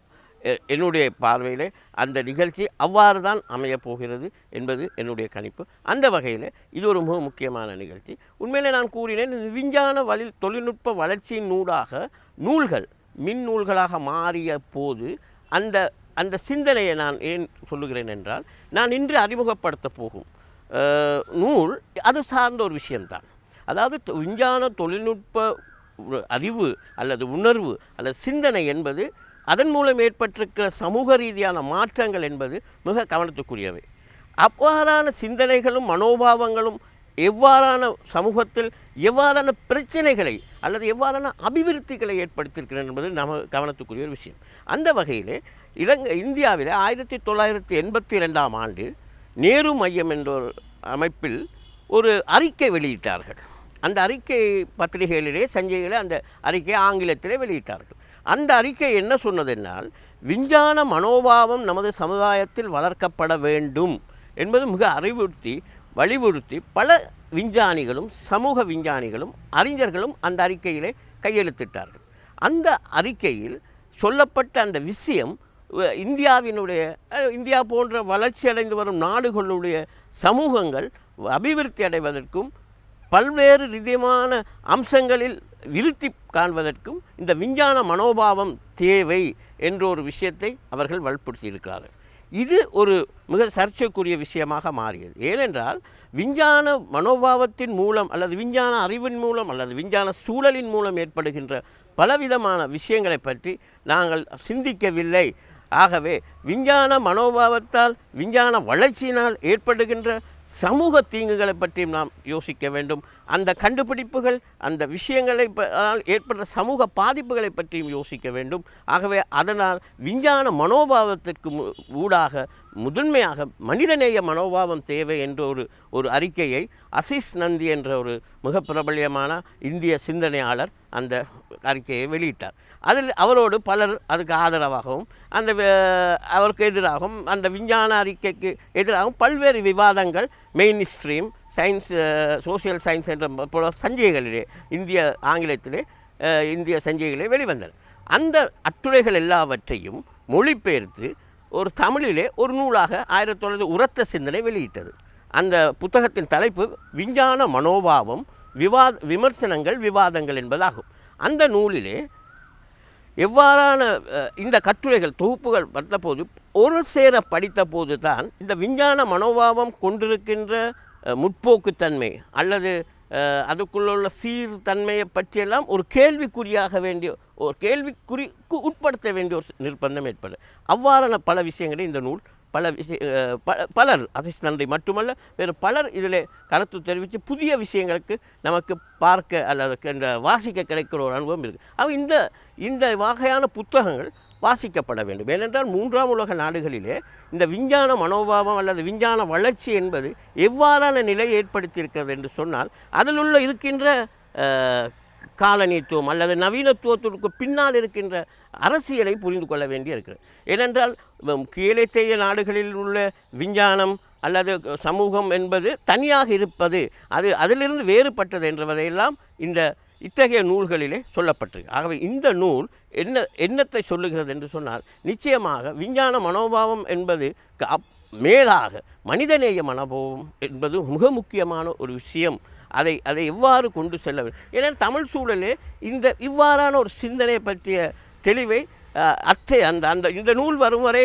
என்னுடைய பார்வையில் அந்த நிகழ்ச்சி அவ்வாறு தான் அமையப் போகிறது என்பது என்னுடைய கணிப்பு. அந்த வகையில் இது ஒரு மிக முக்கியமான நிகழ்ச்சி. உண்மையிலே நான் கூறினேன், விஞ்ஞான தொழில்நுட்ப வளர்ச்சியின் ஊடாக நூல்கள் மின் நூல்களாக மாறிய போது அந்த சிந்தனையை நான் ஏன் சொல்லுகிறேன் என்றால், நான் இன்று அறிமுகப்படுத்த போகும் நூல் அது சார்ந்த ஒரு விஷயம்தான். அதாவது விஞ்ஞான தொழில்நுட்ப அறிவு அல்லது உணர்வு அல்லது சிந்தனை என்பது அதன் மூலம் ஏற்பட்டிருக்கிற சமூக ரீதியான மாற்றங்கள் என்பது மிக கவனத்துக்குரியவை. அவ்வாறான சிந்தனைகளும் மனோபாவங்களும் எவ்வாறான சமூகத்தில் எவ்வாறான பிரச்சனைகளை அல்லது எவ்வாறான அபிவிருத்திகளை ஏற்படுத்தியிருக்கிறது என்பது நம்ம கவனத்துக்குரிய ஒரு விஷயம். அந்த வகையிலே இந்தியாவில் 1982ஆம் ஆண்டு நேரு மையம் என்ற ஒரு அமைப்பில் ஒரு அறிக்கை வெளியிட்டார்கள். அந்த அறிக்கை பத்திரிகைகளிலே சஞ்சிகையிலே அந்த அறிக்கையை ஆங்கிலத்திலே வெளியிட்டார்கள். அந்த அறிக்கை என்ன சொன்னதென்றால், விஞ்ஞான மனோபாவம் நமது சமுதாயத்தில் வளர்க்கப்பட வேண்டும் என்பது மிக வலியுறுத்தி பல விஞ்ஞானிகளும் சமூக விஞ்ஞானிகளும் அறிஞர்களும் அந்த அறிக்கையிலே கையெழுத்திட்டார்கள். அந்த அறிக்கையில் சொல்லப்பட்ட அந்த விஷயம் இந்தியா போன்ற வளர்ச்சி அடைந்து வரும் நாடுகளுடைய சமூகங்கள் அபிவிருத்தி அடைவதற்கும் பல்வேறு விதமான அம்சங்களில் விருத்தி காண்பதற்கும் இந்த விஞ்ஞான மனோபாவம் தேவை என்ற ஒரு விஷயத்தை அவர்கள் வற்புறுத்தியிருக்கிறார்கள். இது ஒரு மிக சர்ச்சைக்குரிய விஷயமாக மாறியது. ஏனென்றால் விஞ்ஞான மனோபாவத்தின் மூலம் அல்லது விஞ்ஞான அறிவின் மூலம் அல்லது விஞ்ஞான சூழலின் மூலம் ஏற்படுகின்ற பலவிதமான விஷயங்களை பற்றி நாங்கள் சிந்திக்கவில்லை. ஆகவே விஞ்ஞான மனோபாவத்தால் விஞ்ஞான வளர்ச்சியினால் ஏற்படுகின்ற சமூக தீங்குகளை பற்றியும் நாம் யோசிக்க வேண்டும். அந்த கண்டுபிடிப்புகள் அந்த விஷயங்களை ஏற்படுற சமூக பாதிப்புகளை பற்றியும் யோசிக்க வேண்டும். ஆகவே அதனால் விஞ்ஞான மனோபாவத்திற்கு ஊடாக முதன்மையாக மனிதநேய மனோபாவம் தேவை என்ற ஒரு அறிக்கையை அசிஸ் நந்தி என்ற ஒரு மிக பிரபல்யமான இந்திய சிந்தனையாளர் அந்த அறிக்கையை வெளியிட்டார். அதில் அவரோடு பலர் அதுக்கு ஆதரவாகவும் அவருக்கு எதிராகவும் அந்த விஞ்ஞான அறிக்கைக்கு எதிராகவும் பல்வேறு விவாதங்கள் main stream science social science என்ற சஞ்சிகைகளிலே ஆங்கிலத்திலே இந்திய சஞ்சிகைகளிலே வெளிவந்தன. அந்த அட்டுரைகள் எல்லாவற்றையும் மொழிபெயர்த்து ஒரு தமிழிலே ஒரு நூலாக 1900 உரத்த சிந்தனை வெளியிட்டது. அந்த புத்தகத்தின் தலைப்பு விஞ்ஞான மனோபாவம் விமர்சனங்கள் விவாதங்கள் என்பதாகும். அந்த நூலிலே எவ்வாறான இந்த கட்டுரைகள் தொகுப்புகள் வந்தபோது ஒரு சேர படித்த போது தான் இந்த விஞ்ஞான மனோபாவம் கொண்டிருக்கின்ற முற்போக்குத்தன்மை அல்லது அதுக்குள்ள சீர்தன்மையை பற்றியெல்லாம் ஒரு கேள்விக்குறியாக வேண்டிய ஒரு கேள்விக்குறிக்கு உட்படுத்த வேண்டிய ஒரு நிர்பந்தம் ஏற்படுது. அவ்வாறான பல விஷயங்களை இந்த நூல் பலர் அதிர்ஷ்ட நன்றி மட்டுமல்ல வேறு பலர் இதில் கருத்து தெரிவித்து புதிய விஷயங்களுக்கு நமக்கு பார்க்க அல்லது இந்த வாசிக்க கிடைக்கிற ஒரு அனுபவம் இருக்குது. ஆக இந்த வகையான புத்தகங்கள் வாசிக்கப்பட வேண்டும். ஏனென்றால் 3ஆம் உலக நாடுகளிலே இந்த விஞ்ஞான மனோபாவம் அல்லது விஞ்ஞான வளர்ச்சி என்பது எவ்வாறான நிலை ஏற்படுத்தியிருக்கிறது என்று சொன்னால் அதில் உள்ள இருக்கின்ற காலனித்துவம் அல்லது நவீனத்துவத்திற்கு பின்னால் இருக்கின்ற அரசியலை புரிந்து கொள்ள வேண்டி இருக்கிறது. ஏனென்றால் கீழத்தேய நாடுகளில் உள்ள விஞ்ஞானம் அல்லது சமூகம் என்பது தனியாக இருப்பது, அது அதிலிருந்து வேறுபட்டது என்பதையெல்லாம் இத்தகைய நூல்களிலே சொல்லப்பட்டிருக்கு. ஆகவே இந்த நூல் என்னத்தை சொல்லுகிறது என்று சொன்னால் நிச்சயமாக விஞ்ஞான மனோபாவம் என்பது மேலாக மனிதநேய மனோபாவம் என்பது மிக முக்கியமான ஒரு விஷயம். அதை எவ்வாறு கொண்டு செல்ல வேண்டும். ஏன்னா தமிழ் சூழலே இவ்வாறான ஒரு சிந்தனை பற்றிய தெளிவை இந்த நூல் வரும் வரை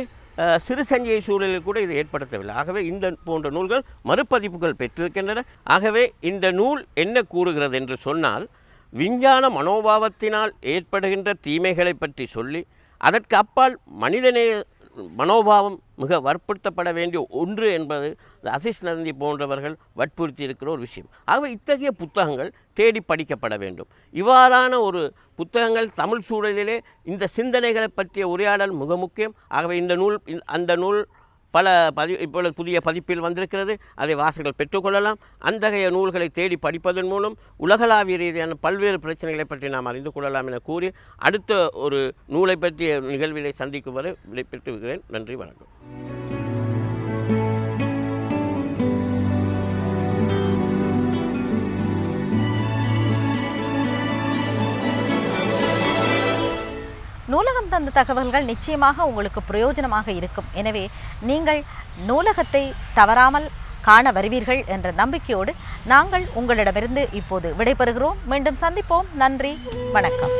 சிறு சஞ்சய சூழலில் கூட இதை ஏற்படுத்தவில்லை. ஆகவே இந்த போன்ற நூல்கள் மறுபதிப்புகள் பெற்றிருக்கின்றன. ஆகவே இந்த நூல் என்ன கூறுகிறது என்று சொன்னால் விஞ்ஞான மனோபாவத்தினால் ஏற்படுகின்ற தீமைகளை பற்றி சொல்லி அதற்கு அப்பால் மனிதநேய மனோபாவம் மிக வற்புறுத்தப்பட வேண்டிய ஒன்று என்பது அசிஸ் நந்தி போன்றவர்கள் வற்புறுத்தி இருக்கிற ஒரு விஷயம். ஆகவே இத்தகைய புத்தகங்கள் தேடி படிக்கப்பட வேண்டும். இவ்வாறான ஒரு புத்தகங்கள் தமிழ் சூழலிலே இந்த சிந்தனைகளை பற்றிய உரையாடல் மிக முக்கியம். ஆகவே அந்த நூல் இப்பொழுது புதிய பதிப்பில் வந்திருக்கிறது. அதை வாசகர்கள் பெற்றுக்கொள்ளலாம். அத்தகைய நூல்களை தேடி படிப்பதன் மூலம் உலகளாவிய ரீதியான பல்வேறு பிரச்சனைகளை பற்றி நாம் அறிந்து கொள்ளலாம் என கூறி அடுத்த ஒரு நூலை பற்றிய நிகழ்விலை சந்திக்கும் வரை விடைபெற்று வருகிறேன். நன்றி, வணக்கம். நூலகம் தந்த தகவல்கள் நிச்சயமாக உங்களுக்கு பிரயோஜனமாக இருக்கும். எனவே நீங்கள் நூலகத்தை தவறாமல் காண வருவீர்கள் என்ற நம்பிக்கையோடு நாங்கள் உங்களிடமிருந்து இப்போது விடைபெறுகிறோம். மீண்டும் சந்திப்போம். நன்றி, வணக்கம்.